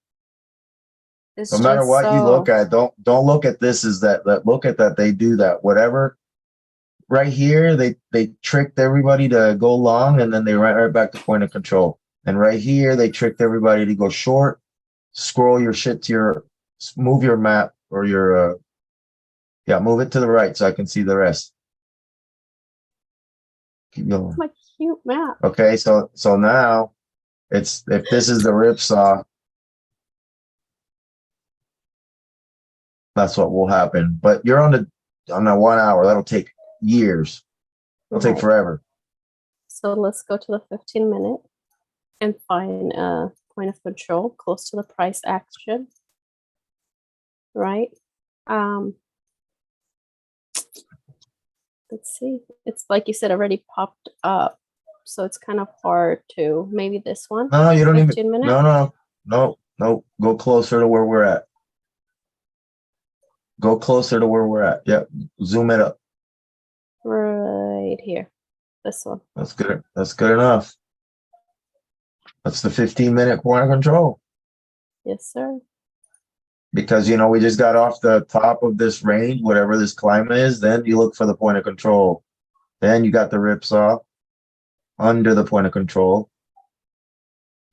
it's No matter just what you look so- at, don't look at this as that look at that they do that. Whatever. Right here, they tricked everybody to go long and then they went right back to point of control. And right here, they tricked everybody to go short. Scroll your shit to move your map or your move it to the right so I can see the rest. Keep going. my cute map. Okay, so now if this is the ripsaw, that's what will happen. But you're on the 1 hour. That'll take years. It'll take Right. forever. So let's go to the 15-minute and find a point of control close to the price action. Right? Let's see. It's like you said, already popped up. So it's kind of hard to maybe this one. No, you don't even. 15-minute? No. Go closer to where we're at. Go closer to where we're at. Yep. Zoom it up. Right here. This one. That's good. That's good enough. That's the 15-minute point of control. Yes, sir. Because, you know, we just got off the top of this range, whatever this climb is. Then you look for the point of control. Then you got the ripsaw under the point of control.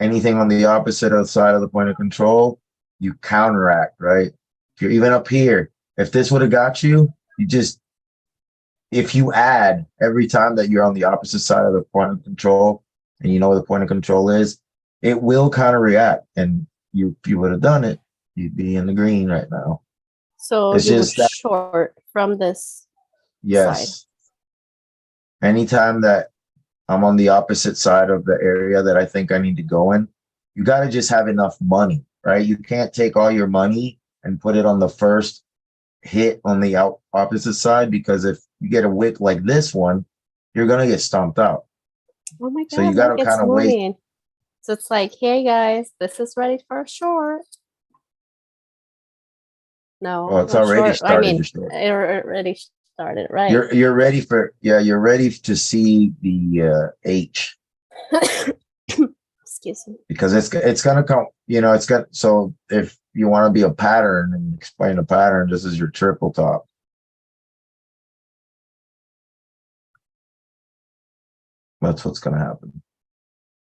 Anything on the opposite of the side of the point of control, you counteract, right? If you're even up here, if this would have got you, if you add every time that you're on the opposite side of the point of control and you know where the point of control is, it will kind of react. And if you would have done it, you'd be in the green right now. So It's you just were that- short from this. Yes. Anytime that I'm on the opposite side of the area that I think I need to go in, you got to just have enough money, right? You can't take all your money and put it on the first hit on the opposite side, because if you get a wick like this one, you're going to get stomped out. Oh my God. So you gotta look, it's kinda wait. moving. So it's like, hey guys, this is ready for a short. No. Well, it's a already short- started I mean, your short. it already started, right? You're ready you're ready to see the H, Excuse me. because it's going to come, you know, so if you want to be a pattern and explain a pattern, this is your triple top. That's what's going to happen.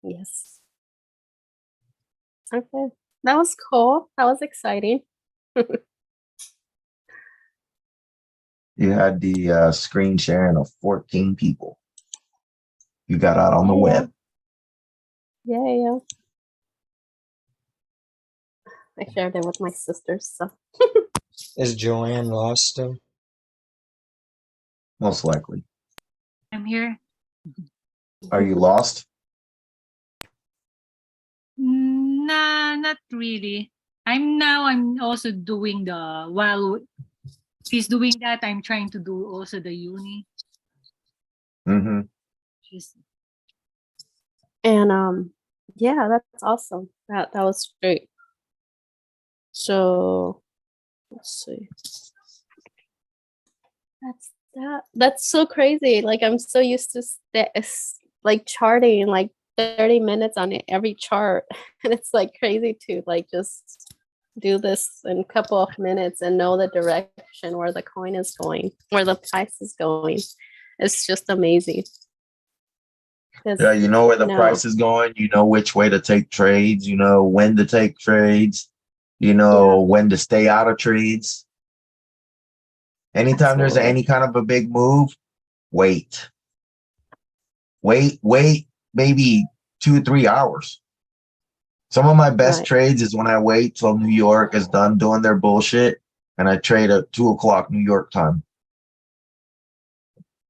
Yes. Okay. That was cool. That was exciting. You had the screen sharing of 14 people. You got out on the Yeah. web. Yeah. I shared it with my sisters, so Is Joanne lost him? Most likely. I'm here. Are you lost? Nah, not really. I'm also doing while she's doing that, I'm trying to do also the uni. Mm-hmm. and yeah, that's awesome. That was great. So let's see. That's That's so crazy. Like I'm so used to like charting like 30 minutes on every chart, and it's like crazy to like just do this in a couple of minutes and know the direction where the coin is going, where the price is going. It's just amazing. 'Cause, Yeah, you know where the no. price is going. You know which way to take trades. You know when to take trades. You know when to stay out of trades. Anytime there's Absolutely. any kind of a big move, wait. Wait, maybe 2 or 3 hours. Some of my best Right. trades is when I wait till New York is done doing their bullshit and I trade at 2 o'clock New York time.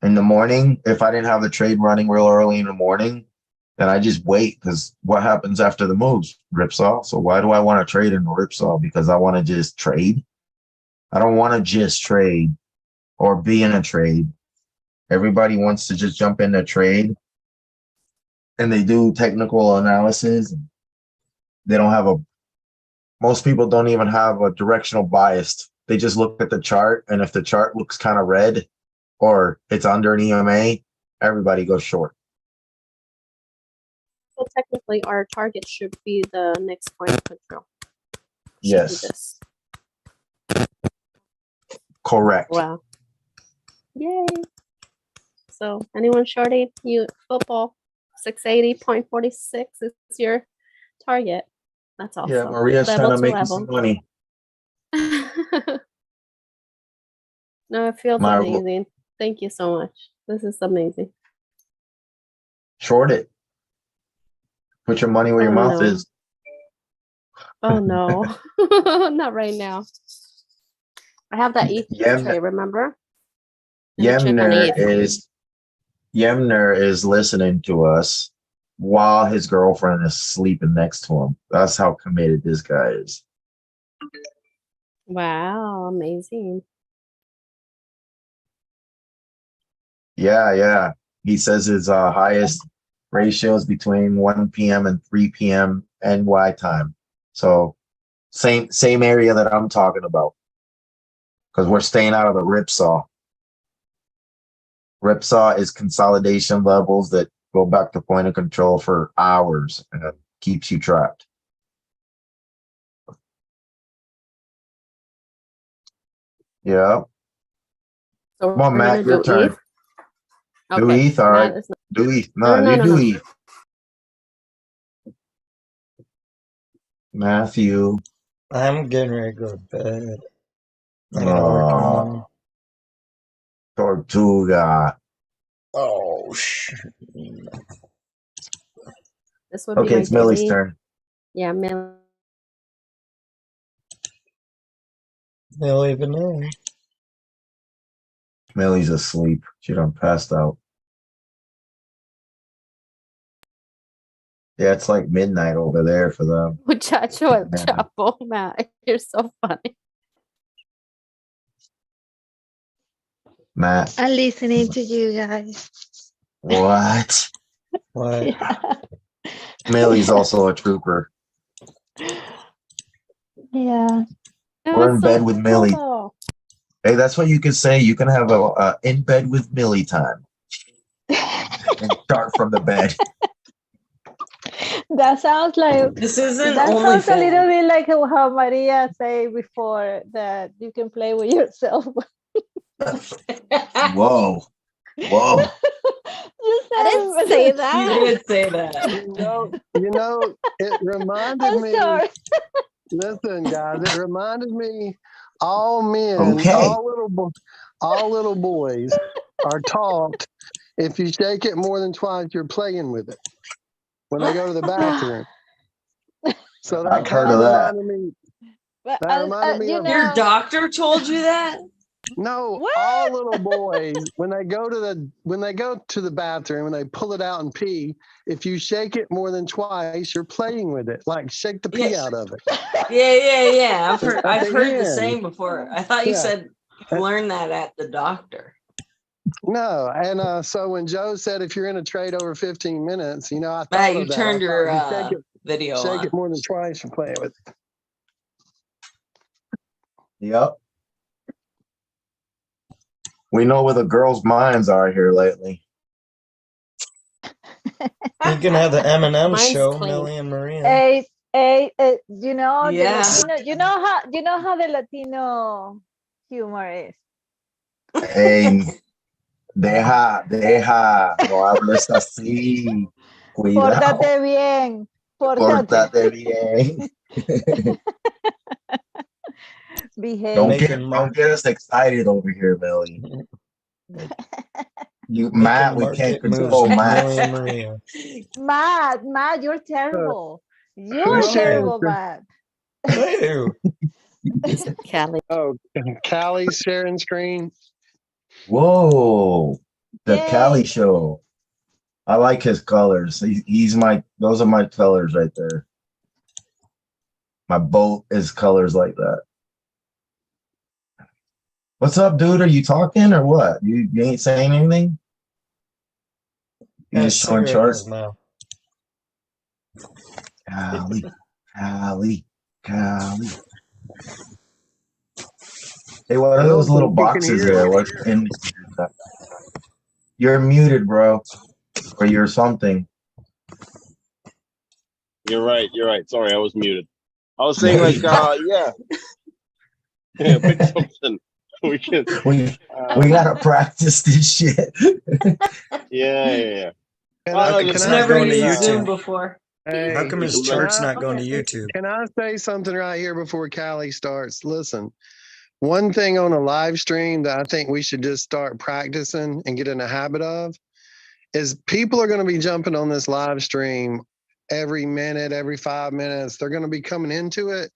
In the morning, if I didn't have the trade running real early in the morning, then I just wait because what happens after the moves? Rips off. So why do I want to trade in the rips off? Because I want to just trade? I don't want to just trade or be in a trade. Everybody wants to just jump in a trade and they do technical analysis. They don't have most people don't even have a directional bias. They just look at the chart, and if the chart looks kind of red or it's under an EMA, everybody goes short. So technically, our target should be the next point of control. Should be Yes. this. Correct. Wow. Yay. So anyone shorting you football 680.46 is your target. That's awesome. Yeah, Maria's Level trying to to make you some level. money. No, it feels My- amazing. Thank you so much. This is amazing. Short it. Put your money where your Oh, mouth no. is. Oh no, not right now. I have that ETH trade, remember? And the chip on ETH. Yemner is listening to us while his girlfriend is sleeping next to him. That's how committed this guy is. Wow, amazing. Yeah. He says his highest ratio is between 1 p.m. and 3 p.m. NY time. So same area that I'm talking about. Because we're staying out of the ripsaw. Ripsaw is consolidation levels that go back to point of control for hours and it keeps you trapped. Yeah. So Come on, we're Matt, gonna your do turn. ETH. Do Okay, ETH, all Matt right. is not- Do ETH. No, No, you no, do no. ETH. Matthew. I'm getting ready to go to bed. I gotta work tomorrow. Tortuga. Oh, shit. This would be Okay, my it's Millie's Diddy. turn. Yeah, Millie. They'll even know. Millie's asleep. She done passed out. Yeah, it's like midnight over there for them. Muchacho el Chapo, Matt. You're so funny. Matt. I'm listening to you guys. What? What? Millie's also a trooper. Yeah. We're in bed with Millie. Hey, that's what you can say. You can have a in bed with Millie time. And start from the bed. That sounds like This isn't that only sounds a little fan. bit like how Maria said before that you can play with yourself. Whoa. Whoa. You I didn't say You that. did say that. You know, it reminded I'm me. sorry. Listen, guys, it reminded me. All men, Okay. all little boys are taught if you shake it more than twice, you're playing with it when they go to the bathroom. So that I've heard kind of of that. reminded me. But, That reminded me you of know, Your doctor told you that? no. What? All little boys when they go to the bathroom and they pull it out and pee. If you shake it more than twice, you're playing with it. Like shake the pee Yeah. out of it. Yeah. At I've the heard the end. same before. I thought you Yeah. said you learned that at the doctor. No, and so when Joe said if you're in a trade over 15 minutes, I thought Matt, you of that. turned your I thought, you video shake on. it more than twice, you're playing with it. Yep. We know where the girls' minds are here lately. You can have the M&M Mine's show, clean. Millie and Maria. You know, Yeah. the Latino, you know how the Latino humor is. Hey, deja, no hables así. Cuidado, Pórtate bien. Pórtate. pórtate bien. Behave. Don't get us excited over here, Millie. Matt, we can't control Matt. Millie and Maria. Matt, you're terrible. You're Who's terrible, sharing? Matt. Ew. Callie. Oh, Callie's sharing screen. Whoa, the Yay. Cali show. I like his colors. Those are my colors right there. My boat is colors like that. What's up, dude? Are you talking or what? You ain't saying anything? You Got a just showing cigarette in charts? his mouth. Cali. Hey, what are those little boxes there? What's in? You're muted, bro. Or you're something. You're right. Sorry, I was muted. I was saying like, yeah. Yeah, pick something. We gotta practice this shit. Yeah. I've never used Zoom before. Hey, How come his chart's not going to YouTube? Can I say something right here before Callie starts? Listen, one thing on a live stream that I think we should just start practicing and get in a habit of is people are going to be jumping on this live stream every minute, every 5 minutes. They're going to be coming into it.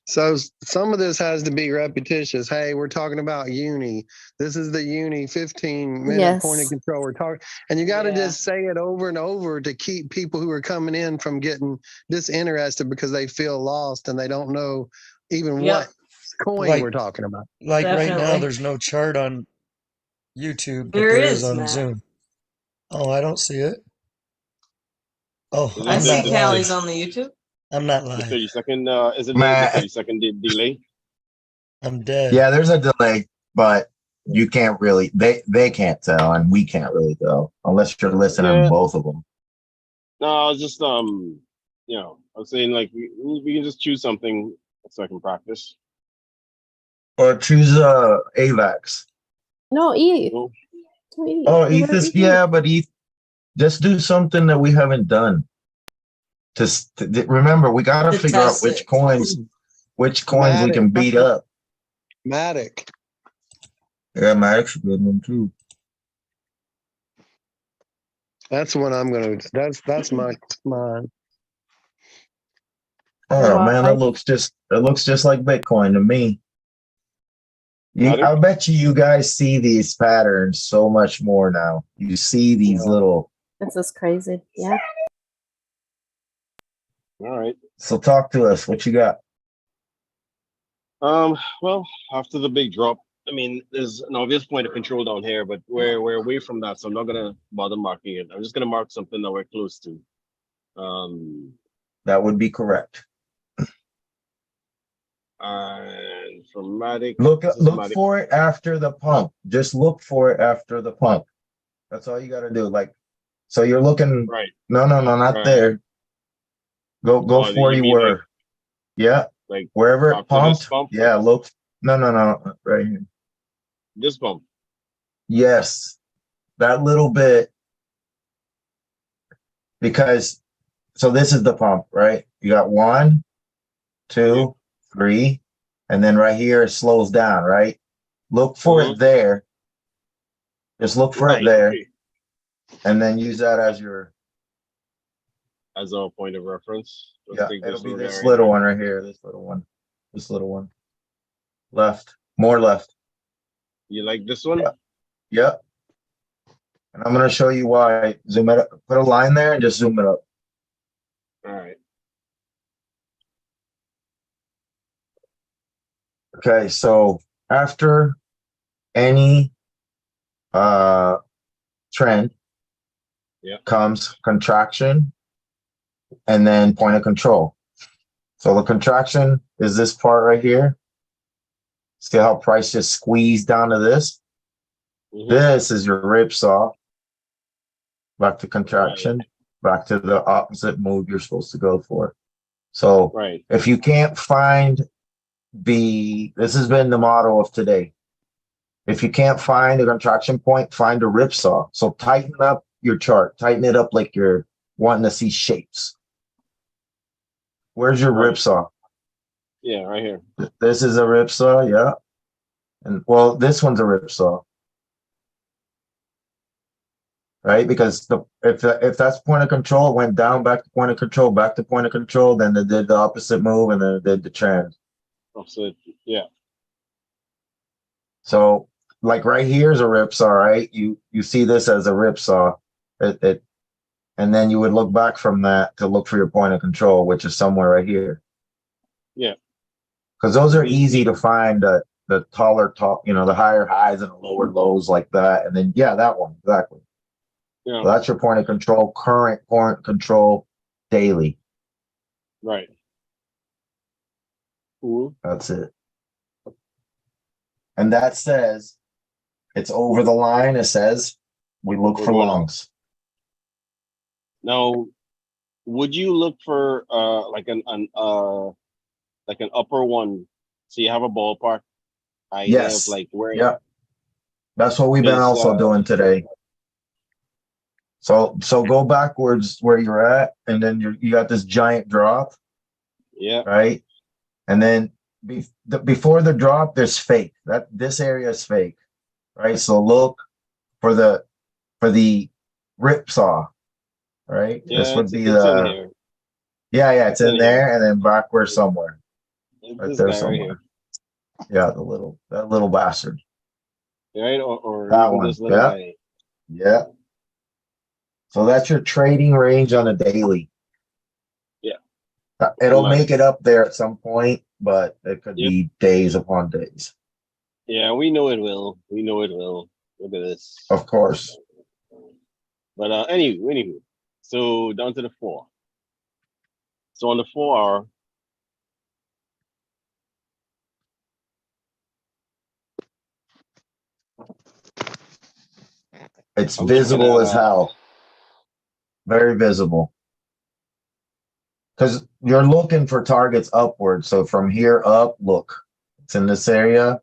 So some of this has to be repetitious. Hey, we're talking about uni. This is the uni 15-minute point of control. We're talking, and you got to just say it over and over to keep people who are coming in from getting disinterested because they feel lost and they don't know even what coin we're talking about. Like right now, there's no chart on YouTube, but there is on Matt. Zoom. Oh, I don't see it. Oh, I see Callie's on the YouTube. I'm not live. 30-second. Is it a 30-second delay? I'm dead. Yeah, there's a delay, but you can't really. They can't tell, and we can't really tell unless you're listening to both of them. No, I was just I'm saying like we can just choose something so I can practice. Or choose AVAX. No, ETH. Oh, ETH is but ETH. Just do something that we haven't done. Remember, we gotta figure out which coins we can beat up. Matic. Yeah, Matic's a good one too. That's what I'm gonna. That's mine. Oh man, it looks just like Bitcoin to me. I bet you guys see these patterns so much more now. You see these little. This is crazy. Yeah. All right. So talk to us. What you got? Well, after the big drop, I mean, there's an obvious point of control down here, but we're away from that, so I'm not gonna bother marking it. I'm just gonna mark something that we're close to. That would be correct. And for Matic, look for it after the pump. Just look for it after the pump. That's all you got to do. Like, so you're looking. Right. No, not there. Go for you were. Yeah. Like wherever it pumped. Yeah. Look. No. Right here. This pump. Yes. That little bit. Because, so this is the pump, right? You got 1, 2, 3, and then right here it slows down, right? Look for it there. Just look for it there, and then use that as a point of reference. Yeah, it'll be this little one right here. This little one. Left, more left. You like this one? Yep. And I'm gonna show you why. Zoom it up. Put a line there and just zoom it up. All right. Okay, so after any trend comes contraction and then point of control. So the contraction is this part right here. See how price just squeezed down to this? Mhm. This is your rip saw. Back to contraction, back to the opposite move you're supposed to go for. So Right. if you can't find this has been the motto of today. If you can't find a contraction point, find a rip saw. So tighten up your chart, tighten it up like you're wanting to see shapes. Where's your Right. rip saw? Yeah, right here. This is a rip saw, yeah. And well, this one's a rip saw. Right? Because if that's point of control, it went down, back to point of control, back to point of control, then it did the opposite move and then it did the trend. So yeah. So like right here is a rip saw, right? You see this as a rip saw. And then you would look back from that to look for your point of control, which is somewhere right here. Yeah. Because those are easy to find, the taller top, the higher highs and the lower lows like that. And then yeah, that one, exactly. Yeah. So that's your point of control, current point control daily. Right. Cool. That's it. And that says it's over the line. It says we look for longs. Now, would you look for like an upper one? So you have a ballpark idea Yes. of like where? Yeah. That's what we've been also doing today. So go backwards where you're at, and then you got this giant drop. Yeah. Right. And then before the drop, there's fake. This area is fake. Right. So look for the rip saw. Right. Yeah, This would it's be in here. Yeah, it's in in there, and then backward somewhere. It's Right this there guy right somewhere. here. Yeah, that little bastard. Right, or That even one, this little yeah. guy. Yeah. So that's your trading range on a daily. Yeah. It'll make it up there at some point, but it could Yep. be days upon days. Yeah, we know it will. We know it will. Look at this. Of course. But anyway, so down to the 4. So on the 4 hour, It's I'm looking visible at, as hell. Very visible. Because you're looking for targets upward. So from here up, look, it's in this area.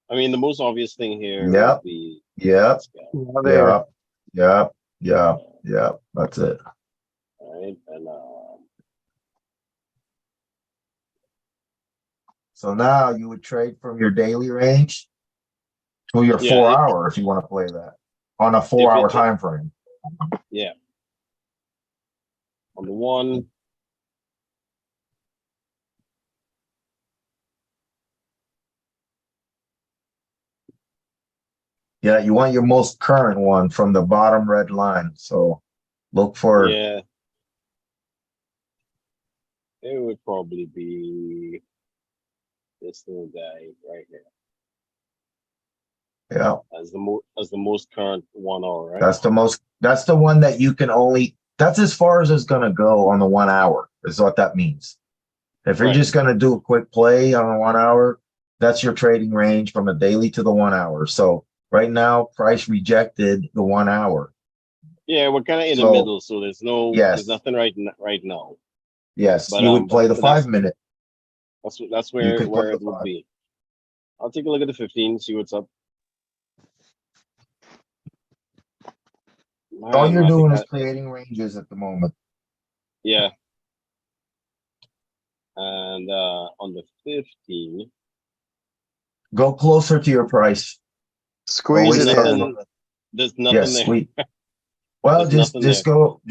I mean, the most obvious thing here Yep. would be Yep. this guy, There. Yep. That's it. right? And So now you would trade from your daily range to your Yeah, 4 hour if you want to play that on a 4 hour it- time frame. yeah, on the 1, Yeah, you want your most current one from the bottom red line. So look for yeah, it would probably be this little guy right here yeah. as the most current 1 hour, right? That's the one that you can only, that's as far as it's gonna go on the 1 hour, is what that means. If you're Right. just gonna do a quick play on a 1 hour, that's your trading range from a daily to the 1 hour. So right now, price rejected the 1 hour. Yeah, we're kind of in the So, middle, so there's yes. nothing right now. Yes, But, you would play the but that's- 5 minute. That's where could play it the would 5. be. I'll take a look at the 15, see what's up. All Man, you're I think doing is that- creating ranges at the moment. yeah. And on the 15, Go closer to your price. Squeeze Always it tell in. them. there's nothing Yes, there. sweet. Well, There's just nothing go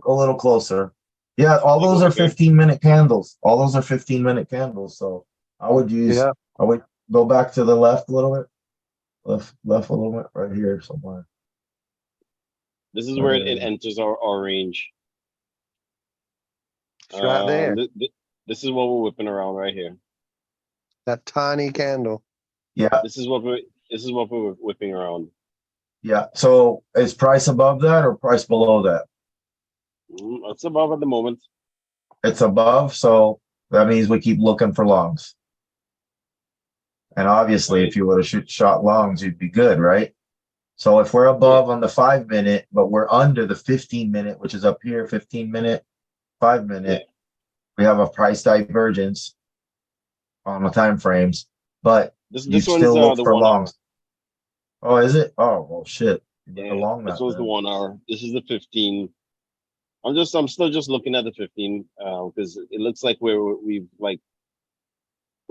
a little closer. Yeah, all Like those are over here. 15-minute candles. All those are 15-minute candles. So I would Yeah. go back to the left a little bit. Left a little bit right here somewhere. This is where it enters our range. It's right there. This is what we're whipping around right here. That tiny candle. Yeah, This is what we're whipping around. yeah. So is price above that or price below that? It's above at the moment. It's above, so that means we keep looking for longs. And obviously, if you would have shot longs, you'd be good, right? So if we're above on the 5 minute, but we're under the 15 minute, which is up here, 15 minute, 5 minute, we have a price divergence on the time frames, but This you one's still look the for 1 hour. longs. Oh, is it? Oh, well, shit. You look Yeah, along this that was the then. 1 hour. This is the 15. I'm still just looking at the 15 because it looks like we're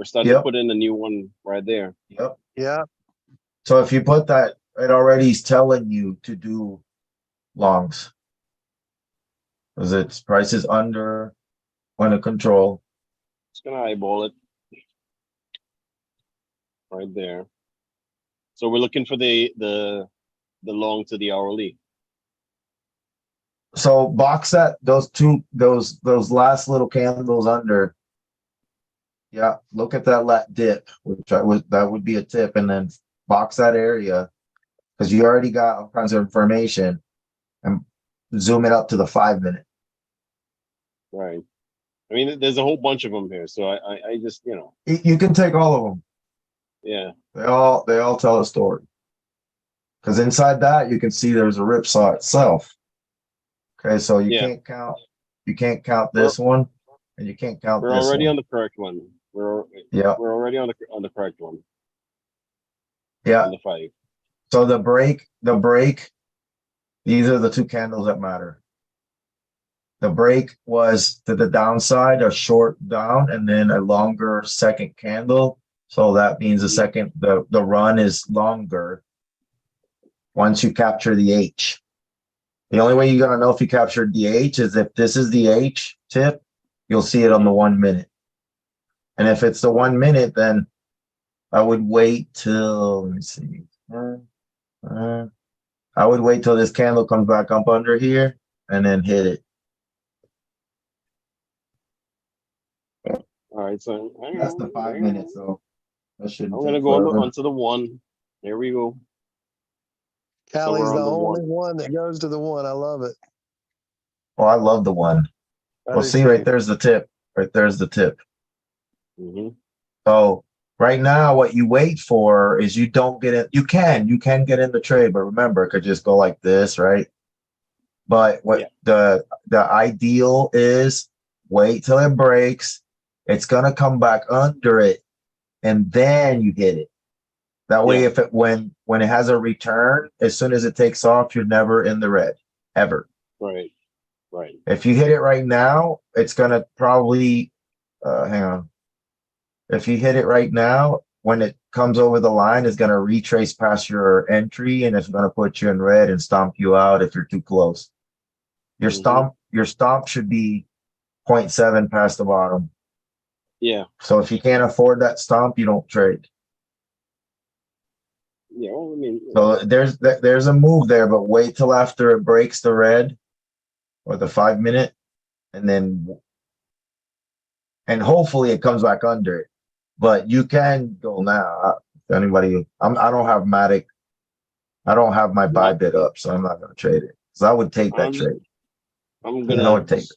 starting to Yep. put in a new one right there. Yep. Yeah. So if you put that, it already is telling you to do longs. Because its price is under control. Just gonna eyeball it right there. So we're looking for the long to the hourly. So box that those last little candles under. Yeah, look at that dip, that would be a tip, and then box that area because you already got all kinds of information, and zoom it up to the 5 minute. Right. I mean, there's a whole bunch of them here, so I just You can take all of them. yeah. They all tell a story. Because inside that you can see there's a ripsaw itself. Okay, so you can't count this one, and you can't count We're this already one. on the correct one. We're already on the correct one. Yeah. On the 5. So the break, these are the 2 candles that matter. The break was to the downside, a short down, and then a longer second candle. So that means the run is longer once you capture the H. The only way you're gonna know if you captured the H is if this is the H tip, you'll see it on the 1 minute. And if it's the 1 minute, then I would wait till, let me see. I would wait till this candle comes back up under here and then hit it. All right, so That's the 5 minutes, so that shouldn't I'm gonna take go forever. onto the 1. There we go. Callie's we're the on the only 1. one that goes to the 1. I love it. Oh, I love the 1. I Well, do see, too. right there's the tip. Right there's the tip. Mm-hmm. So right now, what you wait for is you don't get it. You can get in the trade, but remember, it could just go like this, right? But what the ideal is, wait till it breaks. It's gonna come back under it, and then you hit it. That way, if it when it has a return, as soon as it takes off, you're never in the red ever. Right. If you hit it right now, it's gonna probably hang on. If you hit it right now, when it comes over the line, it's gonna retrace past your entry, and it's gonna put you in red and stomp you out if you're too close. Your stomp should be 0.7 past the bottom. Yeah. So if you can't afford that stomp, you don't trade. Yeah, well, I mean, So there's a move there, but wait till after it breaks the red or the 5 minute, and hopefully it comes back under it. But you can go now. Anybody, I don't have Matic. I don't have my buy bid up, so I'm not going to trade it. So I would take that trade. I'm gonna. I would take it.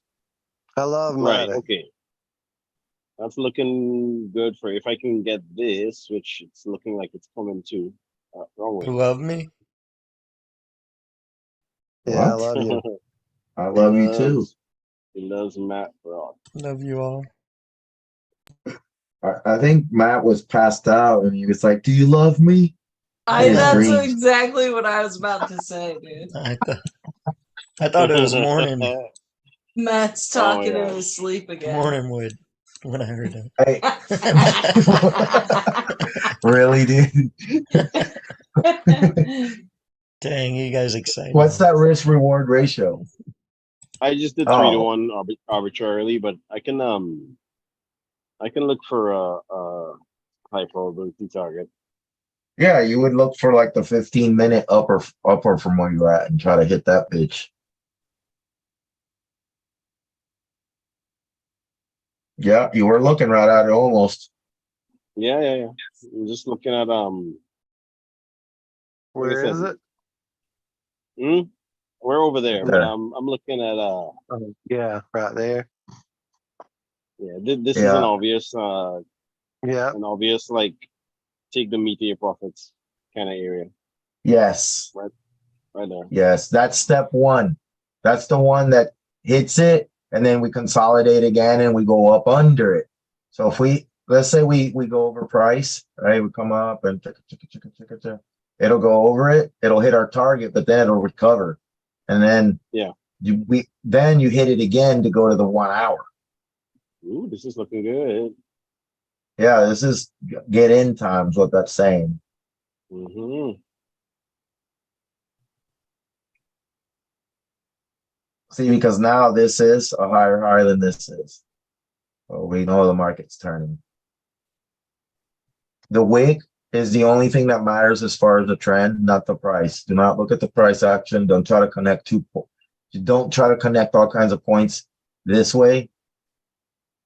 I love Right. Matic. Okay. That's looking good for if I can get this, which it's looking like it's coming to. Wrong way. You love me? Yeah, I What? love you. I love you too. He loves Matt Brock. Love you all. I think Matt was passed out and he was like, "Do you love me?" That's dreams. exactly what I was about to say, dude. I thought it was morning Matt's talking in his sleep again. wood when I heard him. Hey, really, dude? Dang, you guys excited. What's that risk reward ratio? I just did 3-to-1 arbitrarily, but I can look for a high probability target. Yeah, you would look for like the 15-minute upper from where you're at and try to hit that bitch. Yeah, you were looking right at it almost. Yeah. I'm just looking at Where is it? We're over there, but There. I'm looking at Yeah, right there. this is an obvious Yeah. an obvious like take the meat of your profits kind of area. Yes. Right there. Yes. That's step one. That's the one that hits it, and then we consolidate again and we go up under it. So if let's say we go over price, right? We come up and it'll go over it. It'll hit our target, but then it'll recover. And then you hit it again to go to the 1 hour. Ooh, this is looking good. Yeah, this is get in times what that's saying. Mm-hmm. See, because now this is a higher high than this is. Well, we know the market's turning. The wick is the only thing that matters as far as the trend, not the price. Do not look at the price action. Don't try to connect don't try to connect all kinds of points this way.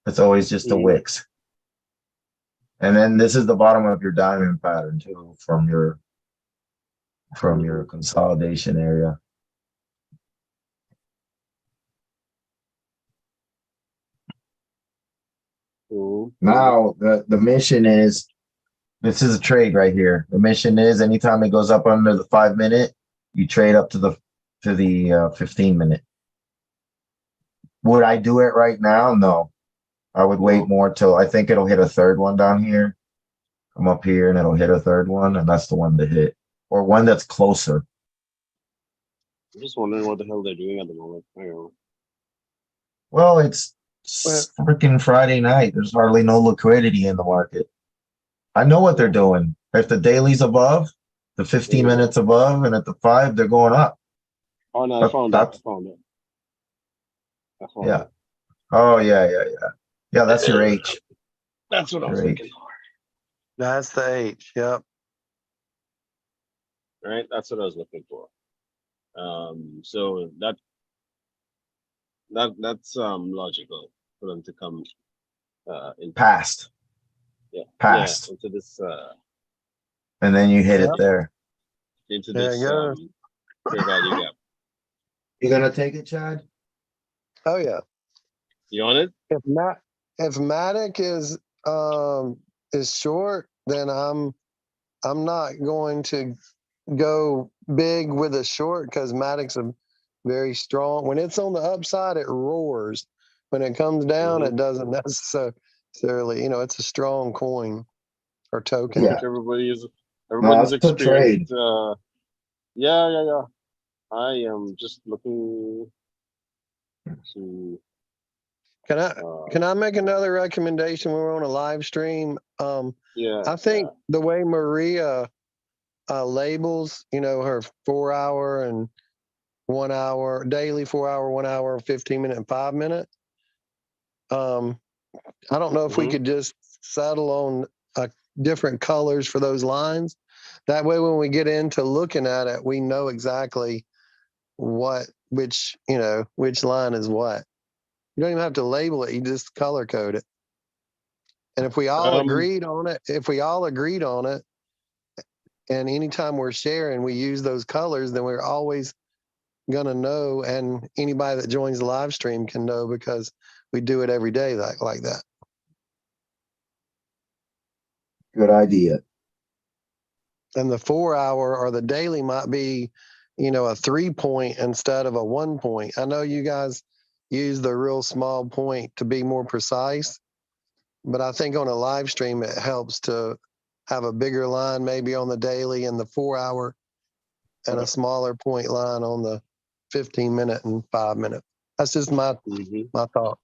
It's always just the wicks. And then this is the bottom of your diamond pattern too, from your consolidation area. Ooh. Now the mission is, this is a trade right here. The mission is anytime it goes up under the 5 minute, you trade up to the 15 minute. Would I do it right now? No. I would wait more till I think it'll hit a third one down here. Come up here and it'll hit a third one, and that's the one to hit. Or one that's closer. I'm just wondering what the hell they're doing at the moment. I don't know. Well, it's freaking Friday night. There's hardly no liquidity in the market. I know what they're doing. If the daily's above, the 15 minutes above, and at the 5, they're going up. Oh no, I found it. Yeah. Oh yeah. Yeah, that's your H. That's what I was looking for. That's the H. Yep. Right, that's what I was looking for. So that's logical for them to come in past. Yeah. Past. Yeah, into this and then you hit it there. Into this fair value gap. You gonna take it, Chad? Oh yeah. You on it? If Matic is short, then I'm not going to go big with a short because Matic's a very strong. When it's on the upside, it roars. When it comes down, it doesn't necessarily. It's a strong coin or token. Yeah. Everybody's it's experienced. Yeah. I am just looking to. Can I make another recommendation when we're on a live stream? I think the way Maria labels, her 4 hour and 1 hour daily, 4 hour, 1 hour, 15 minute, and 5 minute. I don't know if we could just settle on different colors for those lines. That way, when we get into looking at it, we know exactly which line is what. You don't even have to label it; you just color code it. And if we all agreed on it, and anytime we're sharing, we use those colors, then we're always gonna know, and anybody that joins the live stream can know because we do it every day like that. Good idea. And the 4 hour or the daily might be, a 3 point instead of a 1 point. I know you guys use the real small point to be more precise, but I think on a live stream, it helps to have a bigger line maybe on the daily and the 4 hour and a smaller point line on the 15 minute and 5 minute. That's just my thought.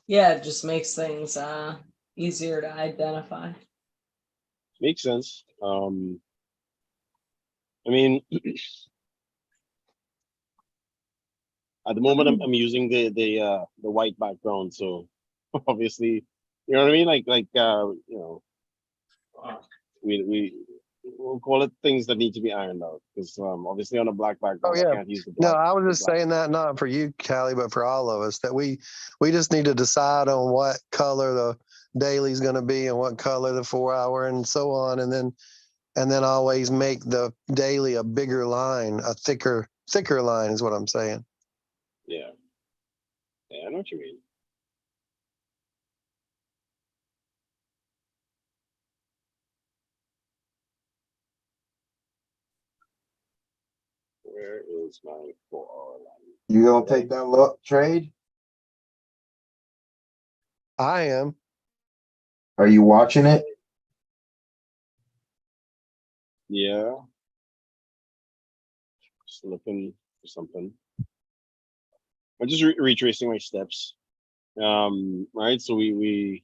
Yeah, it just makes things easier to identify. Makes sense. I mean, at the moment I'm using the white background, so obviously, you know what I mean. We'll call it things that need to be ironed out because obviously on a black background, I can't use the black. No, I was just saying that not for you, Callie, but for all of us, that we just need to decide on what color the daily is going to be and what color the 4 hour and so on, and then always make the daily a bigger line, a thicker line is what I'm saying. Yeah, I know what you mean. Where is my 4-hour line? You gonna take that look trade? I am. Are you watching it? Yeah. Just looking for something. I'm just retracing my steps. Right. So we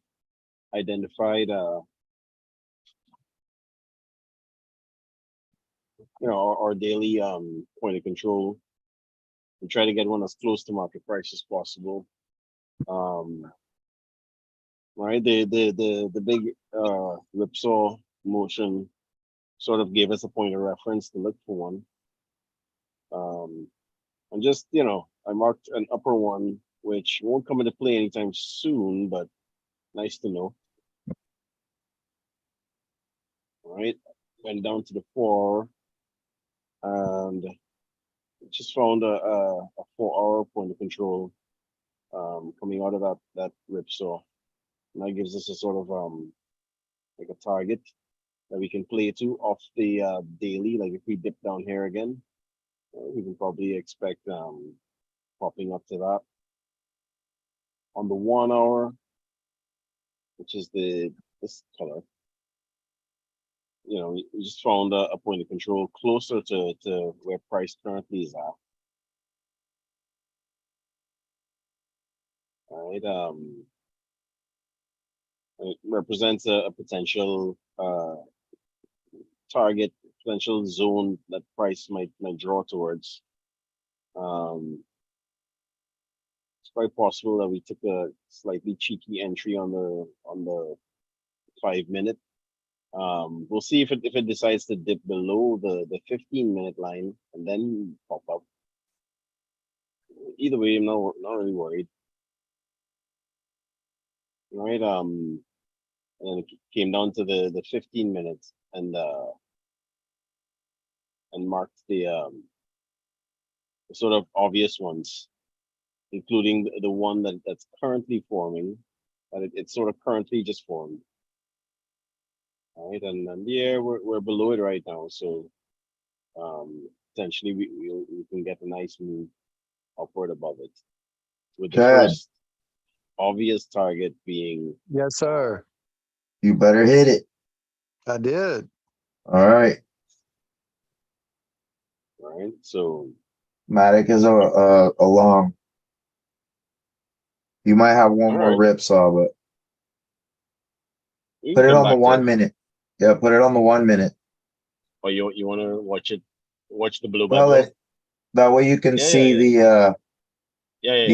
identified our daily point of control. We try to get one as close to market price as possible. Right. The big whipsaw motion sort of gave us a point of reference to look for one. And just, I marked an upper one, which won't come into play anytime soon, but nice to know. All right, went down to the 4, and just found a 4-hour point of control coming out of that whipsaw. And that gives us a sort of like a target that we can play to off the daily. Like if we dip down here again, we can probably expect popping up to that. On the 1 hour, which is this color, we just found a point of control closer to where price currently is at. All right. It represents a potential target, potential zone that price might draw towards. It's quite possible that we took a slightly cheeky entry on the 5-minute. We'll see if it decides to dip below the 15-minute line and then pop up. Either way, I'm not really worried. All right. And it came down to the 15 minutes and marked the sort of obvious ones, including the one that's currently forming, but it's sort of currently just formed. All right, and yeah, we're below it right now, so potentially we can get a nice move upward above it, with the first obvious target being. Yes, sir. You better hit it. I did. All right. All right, so Matic is a long. You might have one more ripsaw, but put it on the 1 minute. Yeah, put it on the 1 minute. Oh, you want to watch the blue Well, bubble? that way you can see the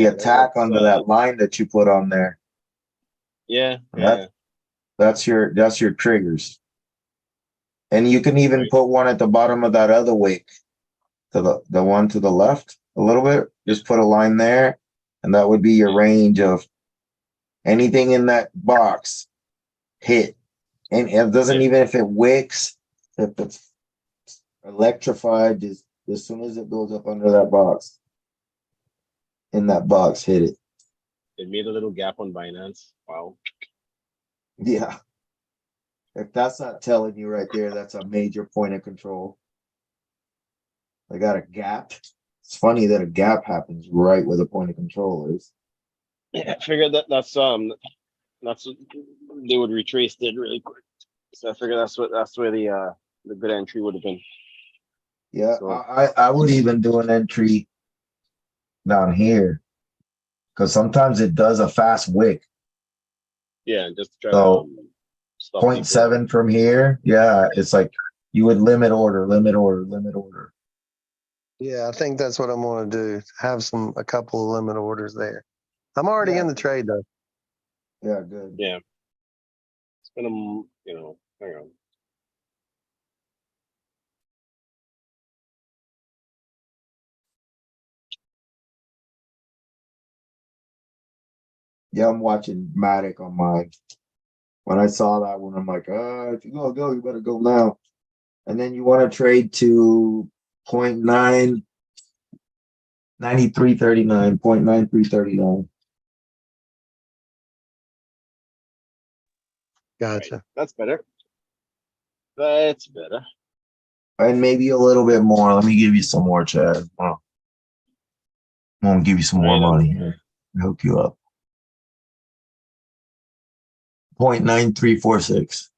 attack under that line that you put on there. Yeah. That's your triggers. And you can even put one at the bottom of that other wick, to the one to the left a little bit. Just put a line there, and that would be your range of anything in that box hit. And it doesn't even if it wicks, if it's electrified, just as soon as it goes up under that box, in that box, hit it. It made a little gap on Binance. Wow. Yeah. If that's not telling you right there, that's a major point of control. I got a gap. It's funny that a gap happens right where the point of control is. Yeah, I figured that's they would retrace it really quick. So I figured that's where the good entry would have been. Yeah, so I would even do an entry down here, because sometimes it does a fast wick. Yeah, just try so to stop 0.7 from here. Yeah, it's like you would limit order. Yeah, I think that's what I'm going to do. Have a couple of limit orders there. I'm already in the trade though. Yeah, good. Yeah. It's gonna, hang on. Yeah, I'm watching Matic on mine. When I saw that one, I'm like, if you're gonna go, you better go now. And then you want to trade to 0.9, 93.39, 0.9339. Gotcha. Right. That's better. That's better. And maybe a little bit more. Let me give you some more, Chad. I'm gonna give you some more Right, money here. Hook you up. 0.9346.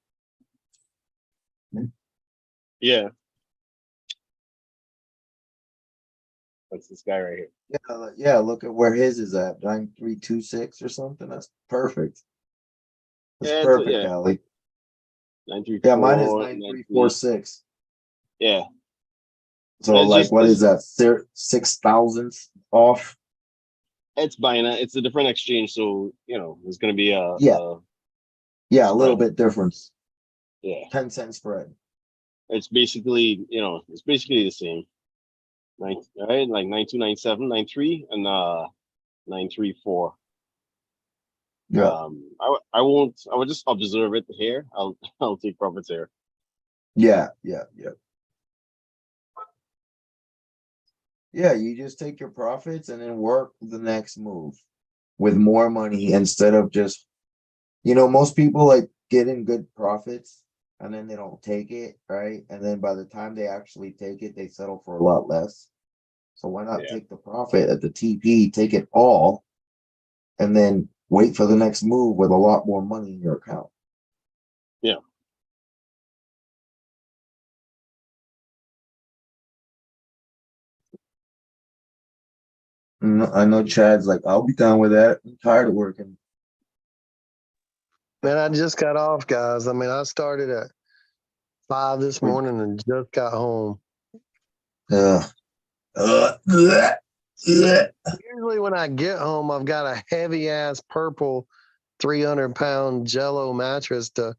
Yeah. That's this guy right here. Yeah, look at where his is at. 9326 or something. That's perfect. That's Yeah, perfect, Ali. 934. Yeah, mine is 93. 9346. Yeah. So It's like just what this- is that? 6,000 off? It's Binance. It's a different exchange, so there's gonna be a Yeah. Yeah, a little spread. bit difference. Yeah. 10-cent spread. It's basically the same. Right, like 9297, 93, and 934. Yeah. I would just observe it here. I'll take profits here. Yeah. Yeah, you just take your profits and then work the next move with more money instead of just, most people like getting good profits and then they don't take it, right? And then by the time they actually take it, they settle for a lot less. So why not take the profit at the TP, take it all, and then wait for the next move with a lot more money in your account? Yeah. I know Chad's like, I'll be done with that. I'm tired of working. Man, I just got off, guys. I mean, I started at 5 this morning and just got home. Usually when I get home, I've got a heavy ass purple 300-pound Jello mattress to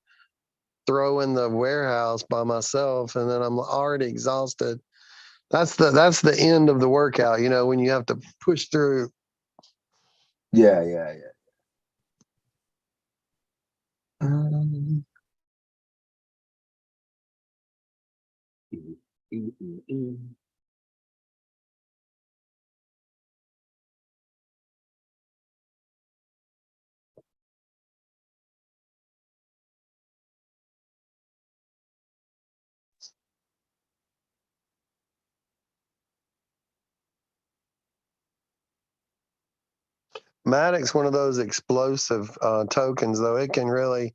throw in the warehouse by myself, and then I'm already exhausted. That's the end of the workout, when you have to push through. Yeah. Matic's one of those explosive tokens, though. It can really,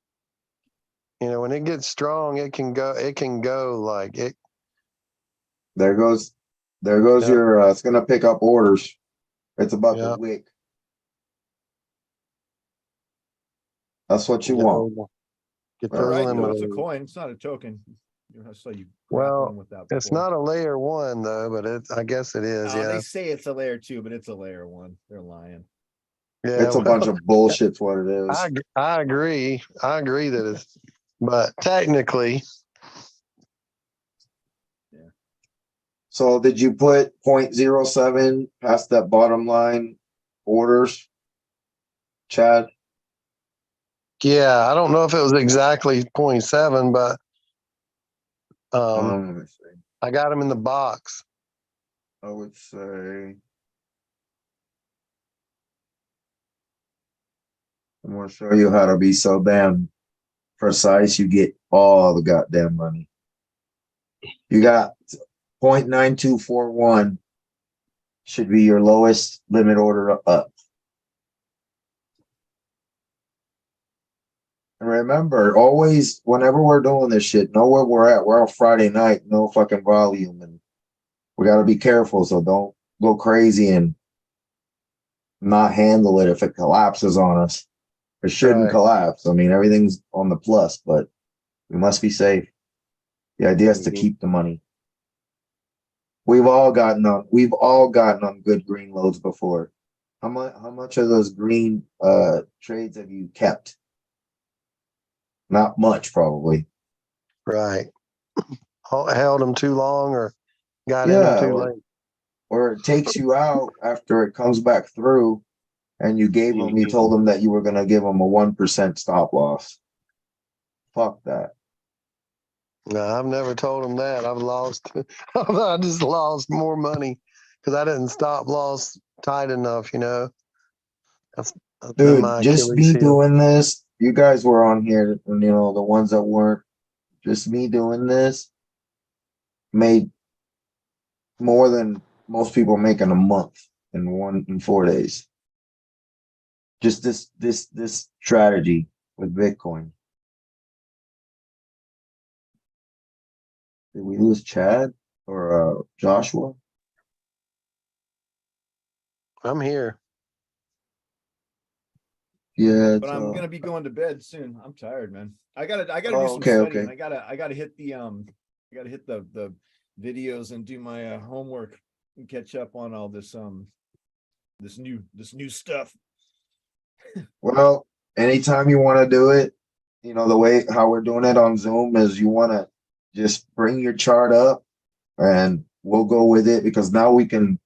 when it gets strong, it can go like it. There goes your, it's gonna pick up orders. It's about the wick. That's what you want. Get All those right, though, it's a eliminated. coin. It's not a token. I saw you Well, grappling with that it's before. not a layer 1 though, but I guess it is. They Yeah. say it's a layer 2, but it's a layer 1. They're lying. Yeah. It's a bunch of bullshit's what it is. I agree. I agree that it's, but technically, So did you put 0.07 past that bottom line orders, Chad? yeah, I don't know if it was exactly 0.7, but Let me see. I got them in the box. I would say I'm gonna show you how to be so damn precise. You get all the goddamn money. You got 0.9241 should be your lowest limit order up. And remember, always, whenever we're doing this shit, know where we're at. We're on Friday night, no fucking volume, and we got to be careful. So don't go crazy and not handle it if it collapses on us. It shouldn't collapse. I mean, everything's on the plus, but we must be safe. The idea is to keep the money. We've all gotten on good green loads before. How much of those green trades have you kept? Not much, probably. Right. Held them too long or got in them too late. Or it takes you out after it comes back through, and you told them that you were gonna give them a 1% stop loss. Fuck that. No, I've never told them that. I've lost. I just lost more money because I didn't stop loss tight enough. That's been my Dude, just Achilles me heel. doing this. You guys were on here, and the ones that weren't. Just me doing this. made more than most people make in a month in 4 days. Just this strategy with Bitcoin. Did we lose Chad or Joshua? I'm here. Yeah, But I'm gonna be going to bed soon. I'm tired, man. I gotta do Oh, some okay, studying. okay. I gotta hit the videos and do my homework and catch up on all this new stuff. Well, anytime you want to do it, you know, the way how we're doing it on Zoom is you want to just bring your chart up and we'll go with it because now we can.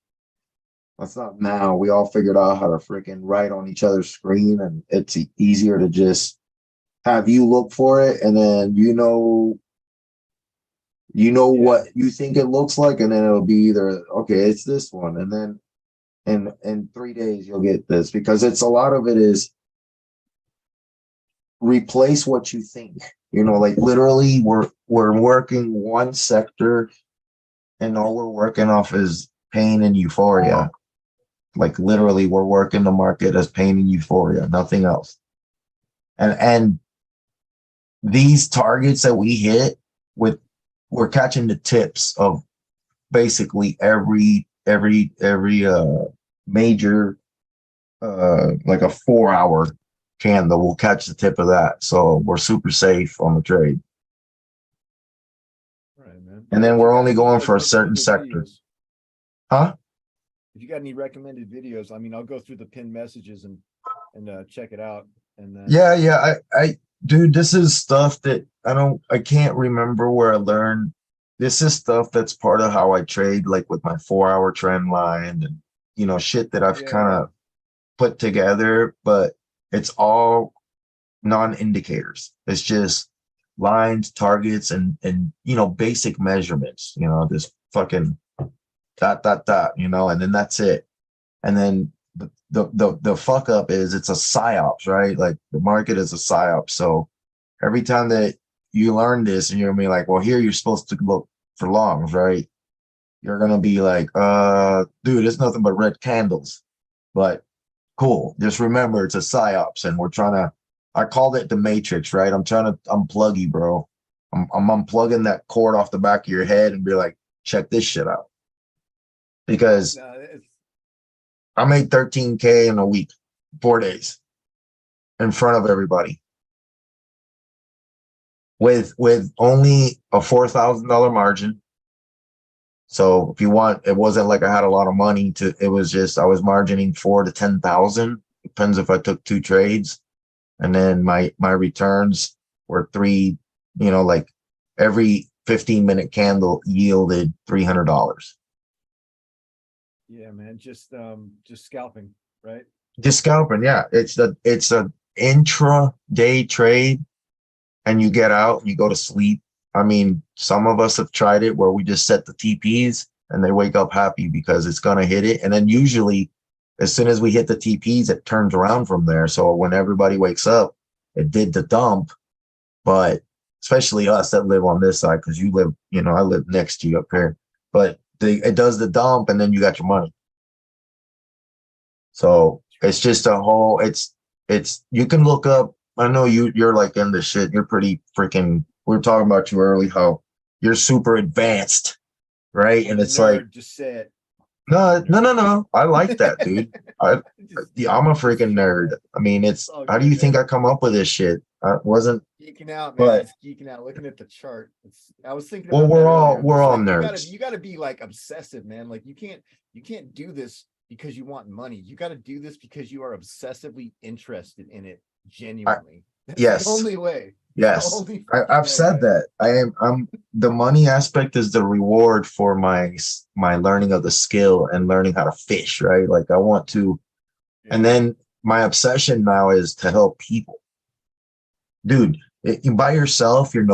That's not now. We all figured out how to freaking write on each other's screen, and it's easier to just have you look for it, and then you know what you think it looks like, and then it'll be either okay, it's this one, and then in 3 days you'll get this because it's a lot of it is replace what you think. You know, like literally we're working one sector, and all we're working off is pain and euphoria. Like literally we're working the market as pain and euphoria, nothing else. And these targets that we hit with, we're catching the tips of basically every major like a 4-hour candle will catch the tip of that. So we're super safe on the trade. All right, man. And then we're only going for a certain sector. Huh? If you got any recommended videos, I mean, I'll go through the pinned messages and check it out. And then Yeah. I dude, this is stuff that I can't remember where I learned. This is stuff that's part of how I trade, like with my 4-hour trend line and, you know, shit that I've kind of put together, but it's all non-indicators. It's just lines, targets, and, you know, basic measurements, you know, this fucking dot, you know, and then that's it. And then the fuck up is it's a psyops, right? Like the market is a psyop. So every time that you learn this and you're gonna be like, well, here you're supposed to look for longs, right? You're gonna be like, dude, it's nothing but red candles. But cool. Just remember it's a psyops, and we're trying to. I called it the Matrix, right? I'm trying to unplug you, bro. I'm unplugging that cord off the back of your head and be like, check this shit out. Because I made 13K in a week, 4 days, in front of everybody, with only a $4,000 margin. So if you want, it wasn't like I had a lot of money to. It was just I was margining 4,000 to 10,000. Depends if I took 2 trades, and then my returns were 3. You know, like every 15-minute candle yielded $300. Yeah, man, just scalping, right? Just scalping, yeah. It's a intra-day trade, and you get out and you go to sleep. I mean, some of us have tried it where we just set the TPs and they wake up happy because it's gonna hit it. And then usually, as soon as we hit the TPs, it turns around from there. So when everybody wakes up, it did the dump. But especially us that live on this side, because you live, you know, I live next to you up here. But it does the dump, and then you got your money. So it's just a whole. It's you can look up. I know you're like in this shit. You're pretty freaking. We were talking about you early. How you're super advanced, right? And it's like, just say it. No. I like that, dude. I'm a freaking nerd. I mean, it's how do you think I come up with this shit? I wasn't Geeking out, man. but It's geeking out. Looking at the chart. I was thinking. well, about we're that all earlier. we're It's all like, nerds. You gotta be like obsessive, man. Like you can't do this because you want money. You got to do this because you are obsessively interested in it, genuinely. That's Yes. the only way. Yes, The only I've fucking way, said man. that. I'm the money aspect is the reward for my learning of the skill and learning how to fish, right? Like I want to, and then my obsession now is to help people. Dude, by yourself, you're